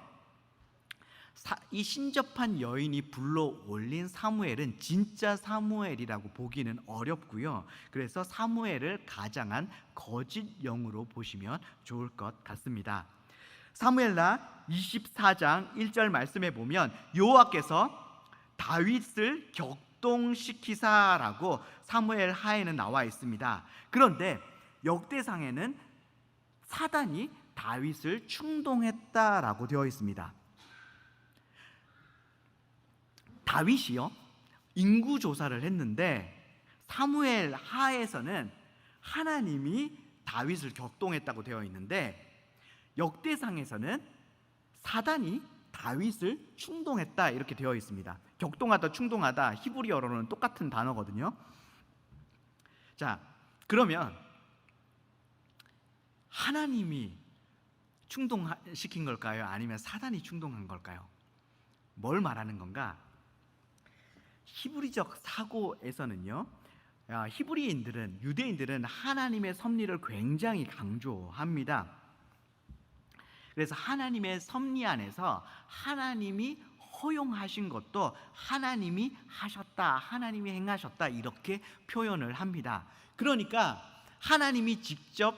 이 신접한 여인이 불러 올린 사무엘은 진짜 사무엘이라고 보기는 어렵고요. 그래서 사무엘을 가장한 거짓 영으로 보시면 좋을 것 같습니다. 사무엘하 24장 1절 말씀에 보면 여호와께서 다윗을 격동시키사라고 사무엘 하에는 나와 있습니다. 그런데 역대상에는 사단이 다윗을 충동했다라고 되어 있습니다. 다윗이요 인구 조사를 했는데 사무엘 하에서는 하나님이 다윗을 격동했다고 되어 있는데 역대상에서는 사단이 다윗을 충동했다 이렇게 되어 있습니다. 격동하다, 충동하다 히브리어로는 똑같은 단어거든요. 자, 그러면 하나님이 충동시킨 걸까요? 아니면 사단이 충동한 걸까요? 뭘 말하는 건가? 히브리적 사고에서는요, 히브리인들은, 유대인들은 하나님의 섭리를 굉장히 강조합니다. 그래서 하나님의 섭리 안에서 하나님이 허용하신 것도 하나님이 하셨다, 하나님이 행하셨다 이렇게 표현을 합니다. 그러니까 하나님이 직접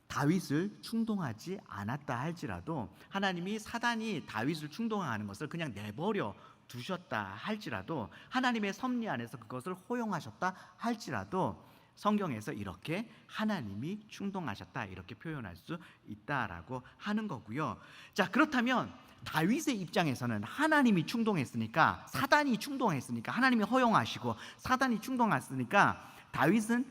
다윗을 충동하지 않았다 할지라도, 하나님이 사단이 다윗을 충동하는 것을 그냥 내버려 두셨다 할지라도, 하나님의 섭리 안에서 그것을 허용하셨다 할지라도 성경에서 이렇게 하나님이 충동하셨다 이렇게 표현할 수 있다라고 하는 거고요. 자, 그렇다면 다윗의 입장에서는 하나님이 충동했으니까, 사단이 충동했으니까, 하나님이 허용하시고 사단이 충동했으니까 다윗은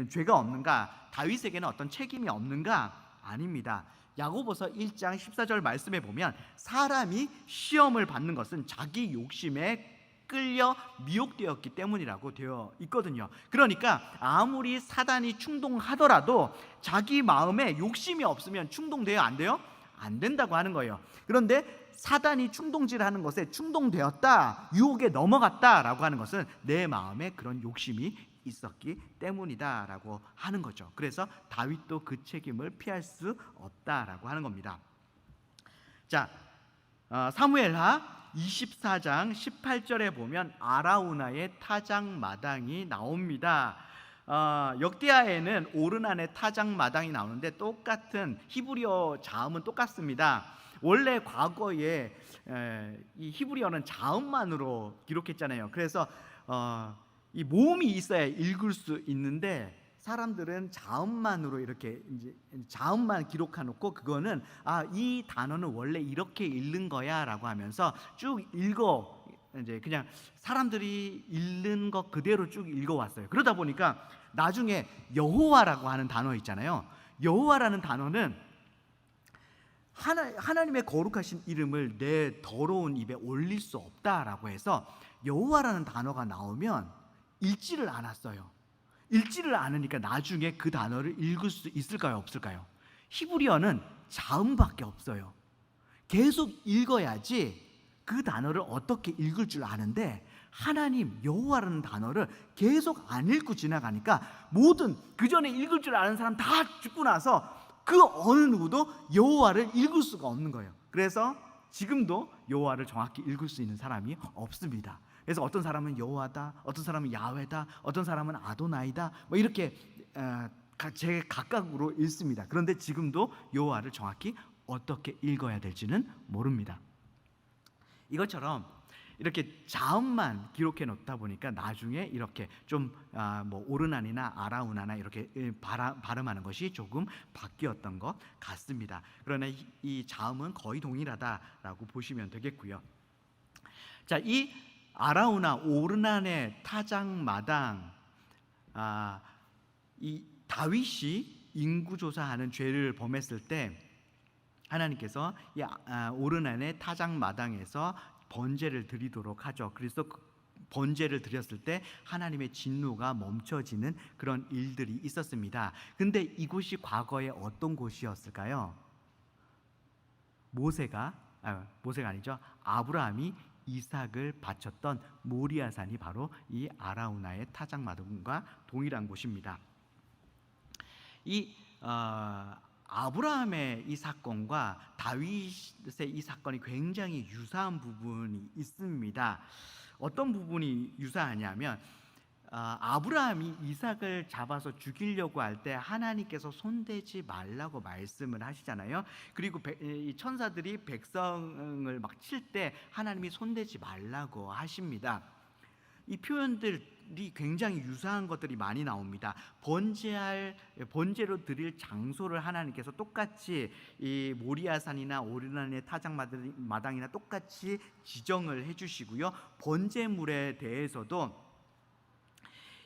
죄가 없는가? 다윗에게는 어떤 책임이 없는가? 아닙니다. 야고보서 1장 14절 말씀에 보면 사람이 시험을 받는 것은 자기 욕심에 끌려 미혹되었기 때문이라고 되어 있거든요. 그러니까 아무리 사단이 충동하더라도 자기 마음에 욕심이 없으면 충동돼요? 안 돼요? 안 된다고 하는 거예요. 그런데 사단이 충동질하는 것에 충동되었다, 유혹에 넘어갔다라고 하는 것은 내 마음에 그런 욕심이 있었기 때문이다라고 하는 거죠. 그래서 다윗도 그 책임을 피할 수 없다라고 하는 겁니다. 자, 사무엘하 24장 18절에 보면 아라우나의 타작마당이 나옵니다. 역대하에는 오르난의 타작마당이 나오는데 똑같은 히브리어 자음은 똑같습니다. 원래 과거에 이 히브리어는 자음만으로 기록했잖아요. 그래서 이 모음이 있어야 읽을 수 있는데 사람들은 자음만으로 이렇게 이제 자음만 기록해놓고 그거는 이 단어는 원래 이렇게 읽는 거야라고 하면서 쭉 읽어, 이제 그냥 사람들이 읽는 것 그대로 쭉 읽어왔어요. 그러다 보니까 나중에 여호와라고 하는 단어 있잖아요. 여호와라는 단어는 하나님의 거룩하신 이름을 내 더러운 입에 올릴 수 없다라고 해서 여호와라는 단어가 나오면 읽지를 않았어요. 읽지를 않으니까 나중에 그 단어를 읽을 수 있을까요, 없을까요? 히브리어는 자음밖에 없어요. 계속 읽어야지 그 단어를 어떻게 읽을 줄 아는데, 하나님 여호와라는 단어를 계속 안 읽고 지나가니까 모든 그 전에 읽을 줄 아는 사람 다 죽고 나서 그 어느 누구도 여호와를 읽을 수가 없는 거예요. 그래서 지금도 여호와를 정확히 읽을 수 있는 사람이 없습니다. 그래서 어떤 사람은 여호와다, 어떤 사람은 야훼다, 어떤 사람은 아도나이다, 뭐 이렇게 제 각각으로 읽습니다. 그런데 지금도 여호와를 정확히 어떻게 읽어야 될지는 모릅니다. 이것처럼 이렇게 자음만 기록해 놓다 보니까 나중에 이렇게 좀 뭐 오르난이나 아라우나나 이렇게 발음하는 것이 조금 바뀌었던 것 같습니다. 그러나 이 자음은 거의 동일하다라고 보시면 되겠고요. 자, 이 아라우나 오르난의 타작마당, 이 다윗이 인구조사하는 죄를 범했을 때 하나님께서 이 오르난의 타작마당에서 번제를 드리도록 하죠. 그래서 번제를 드렸을 때 하나님의 진노가 멈춰지는 그런 일들이 있었습니다. 근데 이곳이 과거에 어떤 곳이었을까요? 모세가 아니죠. 아브라함이 이삭을 바쳤던 모리아산이 바로 이 아라우나의 타작마당과 동일한 곳입니다. 이 아브라함의 이 사건과 다윗의 이 사건이 굉장히 유사한 부분이 있습니다. 어떤 부분이 유사하냐면 아브라함이 이삭을 잡아서 죽이려고 할 때 하나님께서 손대지 말라고 말씀을 하시잖아요. 그리고 이 천사들이 백성을 막 칠 때 하나님이 손대지 말라고 하십니다. 이 표현들이 굉장히 유사한 것들이 많이 나옵니다. 번제로 드릴 장소를 하나님께서 똑같이 이 모리아산이나 오르난의 타작마당이나 똑같이 지정을 해주시고요. 번제물에 대해서도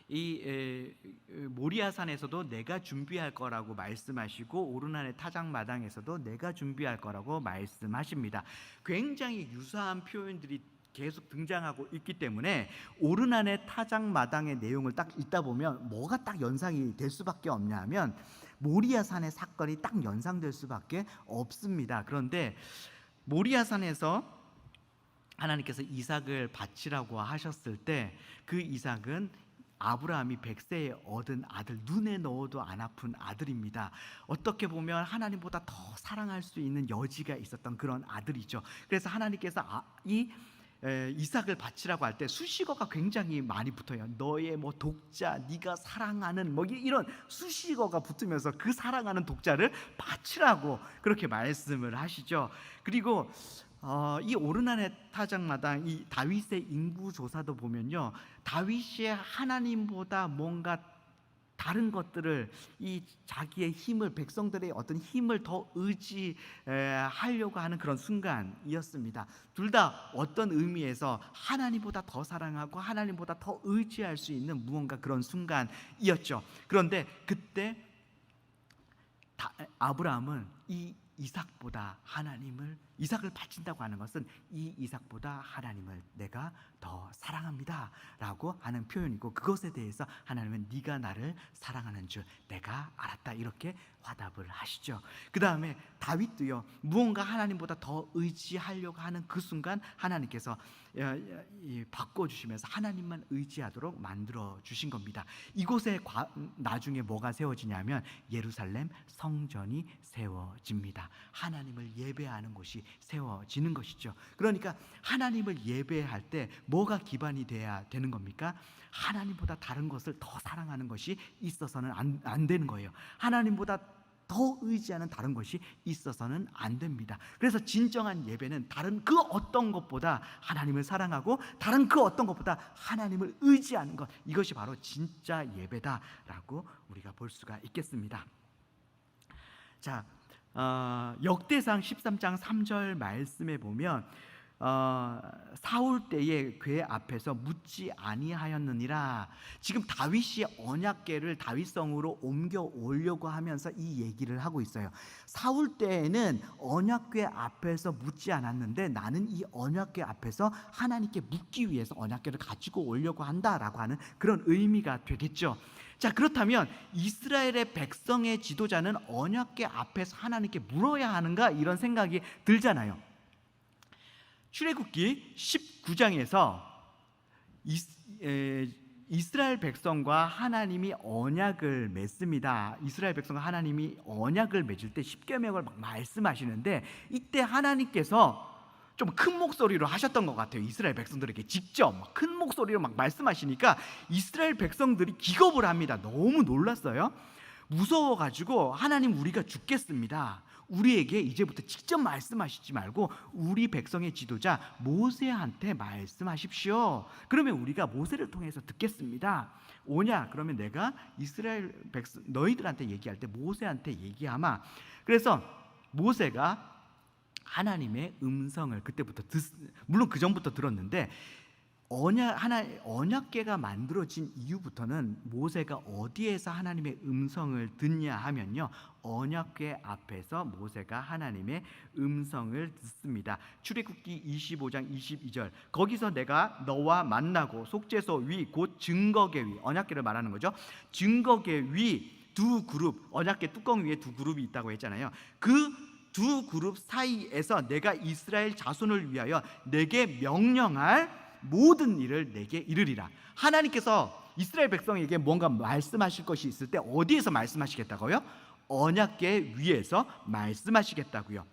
이 모리아산에서도 내가 준비할 거라고 말씀하시고 오르난의 타작마당에서도 내가 준비할 거라고 말씀하십니다. 굉장히 유사한 표현들이 계속 등장하고 있기 때문에 오르난의 타작마당의 내용을 딱 읽다 보면 뭐가 딱 연상이 될 수밖에 없냐면 모리아산의 사건이 딱 연상될 수밖에 없습니다. 그런데 모리아산에서 하나님께서 이삭을 바치라고 하셨을 때 그 이삭은 아브라함이 100세에 얻은 아들, 눈에 넣어도 안 아픈 아들입니다. 어떻게 보면 하나님보다 더 사랑할 수 있는 여지가 있었던 그런 아들이죠. 그래서 하나님께서 이삭을 바치라고 할 때 수식어가 굉장히 많이 붙어요. 너의 뭐 독자, 네가 사랑하는 뭐 이런 수식어가 붙으면서 그 사랑하는 독자를 바치라고 그렇게 말씀을 하시죠. 그리고 이 오르난의 타작마당, 이 다윗의 인구 조사도 보면요, 다윗이 하나님보다 뭔가 다른 것들을, 이 자기의 힘을, 백성들의 어떤 힘을 더 의지하려고 하는 그런 순간이었습니다. 둘 다 어떤 의미에서 하나님보다 더 사랑하고 하나님보다 더 의지할 수 있는 무언가 그런 순간이었죠. 그런데 그때 아브라함은 이 이삭을 바친다고 하는 것은 이 이삭보다 하나님을 내가 더 사랑합니다 라고 하는 표현이고, 그것에 대해서 하나님은 네가 나를 사랑하는 줄 내가 알았다 이렇게 화답을 하시죠. 그 다음에 다윗도요, 무언가 하나님보다 더 의지하려고 하는 그 순간 하나님께서 바꿔주시면서 하나님만 의지하도록 만들어 주신 겁니다. 이곳에 나중에 뭐가 세워지냐면 예루살렘 성전이 세워집니다. 하나님을 예배하는 곳이 세워지는 것이죠. 그러니까 하나님을 예배할 때 뭐가 기반이 돼야 되는 겁니까? 하나님보다 다른 것을 더 사랑하는 것이 있어서는 안 되는 거예요. 하나님보다 더 의지하는 다른 것이 있어서는 안 됩니다. 그래서 진정한 예배는 다른 그 어떤 것보다 하나님을 사랑하고 다른 그 어떤 것보다 하나님을 의지하는 것, 이것이 바로 진짜 예배다라고 우리가 볼 수가 있겠습니다. 자, 역대상 13장 3절 말씀에 보면 사울 때에 궤 앞에서 묻지 아니하였느니라. 지금 다윗이 언약궤를 다윗성으로 옮겨 오려고 하면서 이 얘기를 하고 있어요. 사울 때에는 언약궤 앞에서 묻지 않았는데 나는 이 언약궤 앞에서 하나님께 묻기 위해서 언약궤를 가지고 오려고 한다라고 하는 그런 의미가 되겠죠. 자, 그렇다면 이스라엘의 백성의 지도자는 언약궤 앞에서 하나님께 물어야 하는가, 이런 생각이 들잖아요. 출애굽기 19장에서 이스라엘 백성과 하나님이 언약을 맺습니다. 이스라엘 백성과 하나님이 언약을 맺을 때 십계명을 막 말씀하시는데, 이때 하나님께서 좀 큰 목소리로 하셨던 것 같아요. 이스라엘 백성들에게 직접 큰 목소리로 막 말씀하시니까 이스라엘 백성들이 기겁을 합니다. 너무 놀랐어요. 무서워가지고 하나님, 우리가 죽겠습니다. 우리에게 이제부터 직접 말씀하시지 말고 우리 백성의 지도자 모세한테 말씀하십시오. 그러면 우리가 모세를 통해서 듣겠습니다. 오냐? 그러면 내가 이스라엘 백성 너희들한테 얘기할 때 모세한테 얘기하마. 그래서 모세가 하나님의 음성을 그때부터 물론 그 전부터 들었는데, 언약궤가 만들어진 이후부터는 모세가 어디에서 하나님의 음성을 듣냐 하면요, 언약궤 앞에서 모세가 하나님의 음성을 듣습니다. 출애굽기 25장 22절, 거기서 내가 너와 만나고 속죄소 위 곧 증거궤 위, 언약궤를 말하는 거죠. 증거궤 위 두 그룹, 언약궤 뚜껑 위에 두 그룹이 있다고 했잖아요. 그 두 그룹 사이에서 내가 이스라엘 자손을 위하여 내게 명령할 모든 일을 내게 이르리라. 하나님께서 이스라엘 백성에게 뭔가 말씀하실 것이 있을 때 어디에서 말씀하시겠다고요? 언약궤 위에서 말씀하시겠다고요.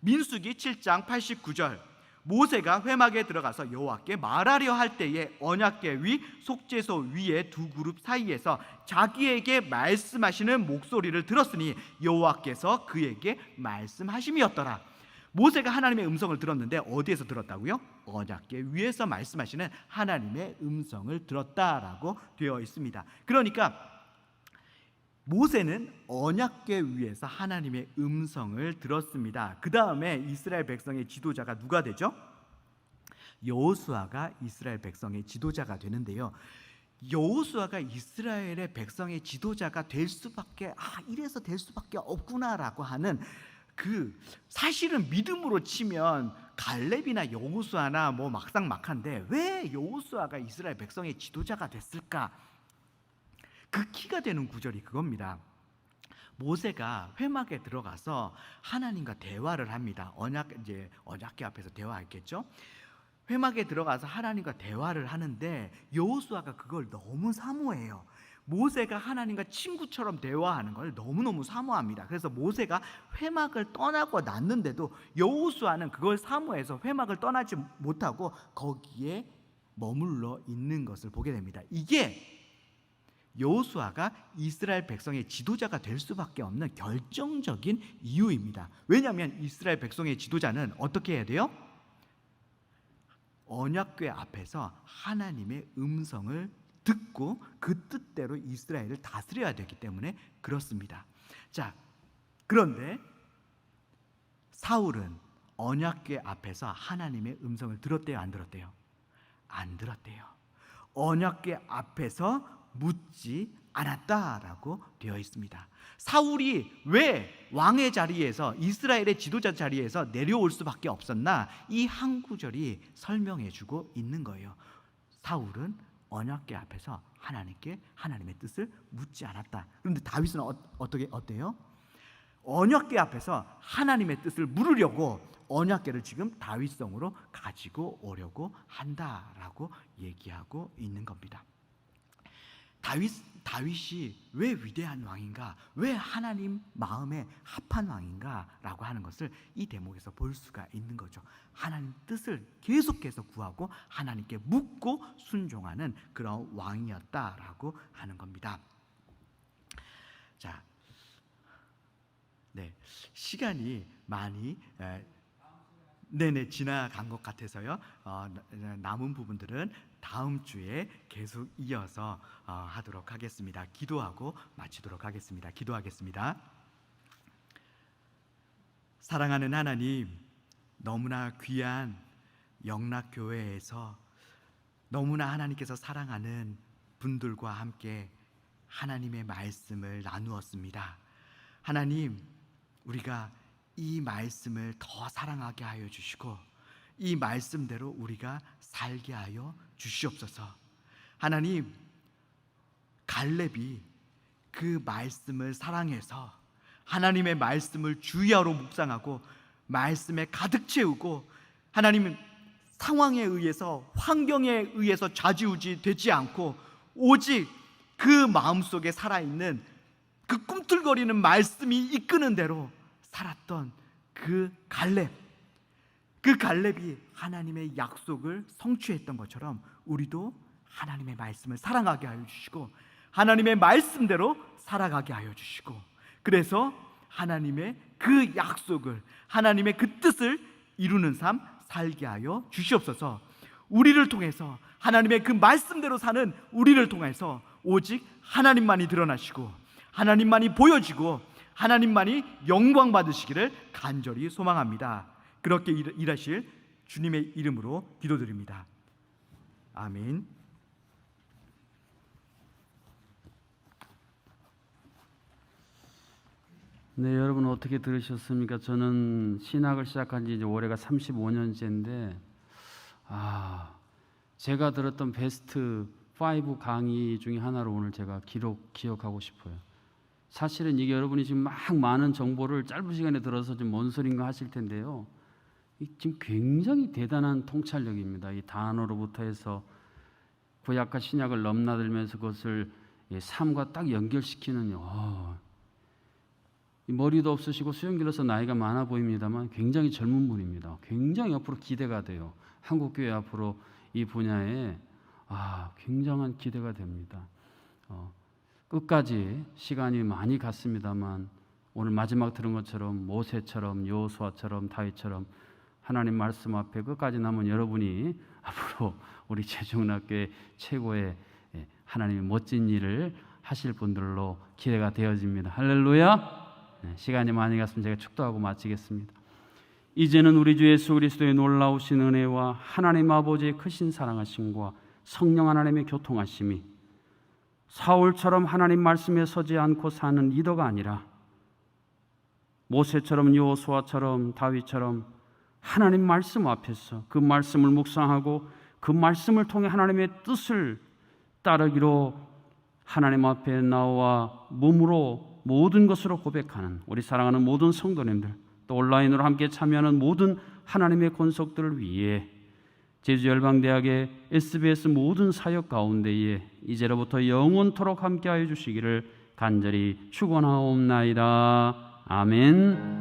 민수기 7장 89절, 모세가 회막에 들어가서 여호와께 말하려 할 때에 언약궤 위 속죄소 위에 두 그룹 사이에서 자기에게 말씀하시는 목소리를 들었으니 여호와께서 그에게 말씀하심이었더라. 모세가 하나님의 음성을 들었는데 어디에서 들었다고요? 언약궤 위에서 말씀하시는 하나님의 음성을 들었다라고 되어 있습니다. 그러니까 모세는 언약궤 위에서 하나님의 음성을 들었습니다. 그 다음에 이스라엘 백성의 지도자가 누가 되죠? 여호수아가 이스라엘 백성의 지도자가 되는데요, 여호수아가 이스라엘의 백성의 지도자가 될 수밖에 이래서 될 수밖에 없구나라고 하는, 그 사실은 믿음으로 치면 갈렙이나 여호수아나 뭐 막상막한데 왜 여호수아가 이스라엘 백성의 지도자가 됐을까? 그 키가 되는 구절이 그겁니다. 모세가 회막에 들어가서 하나님과 대화를 합니다. 언약궤 앞에서 대화했겠죠. 회막에 들어가서 하나님과 대화를 하는데 여호수아가 그걸 너무 사모해요. 모세가 하나님과 친구처럼 대화하는 걸 너무너무 사모합니다. 그래서 모세가 회막을 떠나고 났는데도 여호수아는 그걸 사모해서 회막을 떠나지 못하고 거기에 머물러 있는 것을 보게 됩니다. 이게 여호수아가 이스라엘 백성의 지도자가 될 수밖에 없는 결정적인 이유입니다. 왜냐하면 이스라엘 백성의 지도자는 어떻게 해야 돼요? 언약궤 앞에서 하나님의 음성을 듣고 그 뜻대로 이스라엘을 다스려야 되기 때문에 그렇습니다. 자, 그런데 사울은 언약궤 앞에서 하나님의 음성을 들었대요, 안 들었대요? 안 들었대요. 언약궤 앞에서 묻지 않았다라고 되어 있습니다. 사울이 왜 왕의 자리에서, 이스라엘의 지도자 자리에서 내려올 수밖에 없었나? 이 한 구절이 설명해주고 있는 거예요. 사울은 언약궤 앞에서 하나님께 하나님의 뜻을 묻지 않았다. 그런데 다윗은 어때요? 언약궤 앞에서 하나님의 뜻을 물으려고 언약궤를 지금 다윗성으로 가지고 오려고 한다라고 얘기하고 있는 겁니다. 다윗이 왜 위대한 왕인가, 왜 하나님 마음에 합한 왕인가라고 하는 것을 이 대목에서 볼 수가 있는 거죠. 하나님 뜻을 계속해서 구하고 하나님께 묻고 순종하는 그런 왕이었다라고 하는 겁니다. 자, 시간이 많이 지나간 것 같아서요. 남은 부분들은 다음 주에 계속 이어서 하도록 하겠습니다. 기도하고 마치도록 하겠습니다. 기도하겠습니다. 사랑하는 하나님, 너무나 귀한 영락교회에서 너무나 하나님께서 사랑하는 분들과 함께 하나님의 말씀을 나누었습니다. 하나님, 우리가 이 말씀을 더 사랑하게 하여 주시고 이 말씀대로 우리가 살게 하여 주시옵소서. 하나님, 갈렙이 그 말씀을 사랑해서 하나님의 말씀을 주야로 묵상하고 말씀에 가득 채우고 하나님 상황에 의해서 환경에 의해서 좌지우지 되지 않고 오직 그 마음속에 살아있는 그 꿈틀거리는 말씀이 이끄는 대로 살았던 그 갈렙이 하나님의 약속을 성취했던 것처럼 우리도 하나님의 말씀을 사랑하게 하여 주시고 하나님의 말씀대로 살아가게 하여 주시고 그래서 하나님의 그 약속을 하나님의 그 뜻을 이루는 삶 살게 하여 주시옵소서. 우리를 통해서 하나님의 그 말씀대로 사는 우리를 통해서 오직 하나님만이 드러나시고 하나님만이 보여지고 하나님만이 영광 받으시기를 간절히 소망합니다. 그렇게 일하실 주님의 이름으로 기도드립니다. 아멘. 네, 여러분 어떻게 들으셨습니까? 저는 신학을 시작한 지 이제 올해가 35년째인데 제가 들었던 베스트 5 강의 중에 하나로 오늘 제가 기억하고 싶어요. 사실은 이게 여러분이 지금 막 많은 정보를 짧은 시간에 들어서 좀 뭔 소린가 하실 텐데요. 지금 굉장히 대단한 통찰력입니다. 이 단어로부터 해서 구약과 신약을 넘나들면서 그것을 삶과 딱 연결시키는 머리도 없으시고 수염 길러서 나이가 많아 보입니다만 굉장히 젊은 분입니다. 굉장히 앞으로 기대가 돼요. 한국교회 앞으로 이 분야에 굉장한 기대가 됩니다. 끝까지 시간이 많이 갔습니다만 오늘 마지막 들은 것처럼 모세처럼 여호수아처럼 다윗처럼 하나님 말씀 앞에 끝까지 남은 여러분이 앞으로 우리 최종학교의 최고의 하나님의 멋진 일을 하실 분들로 기대가 되어집니다. 할렐루야. 시간이 많이 갔으면 제가 축도하고 마치겠습니다. 이제는 우리 주 예수 그리스도의 놀라우신 은혜와 하나님 아버지의 크신 사랑하심과 성령 하나님의 교통하심이 사울처럼 하나님 말씀에 서지 않고 사는 리더가 아니라 모세처럼 여호수아처럼 다윗처럼 하나님 말씀 앞에서 그 말씀을 묵상하고 그 말씀을 통해 하나님의 뜻을 따르기로 하나님 앞에 나와 몸으로 모든 것으로 고백하는 우리 사랑하는 모든 성도님들, 또 온라인으로 함께 참여하는 모든 하나님의 권속들을 위해 제주열방대학의 SBS 모든 사역 가운데에 이제로부터 영원토록 함께하여 주시기를 간절히 축원하옵나이다. 아멘.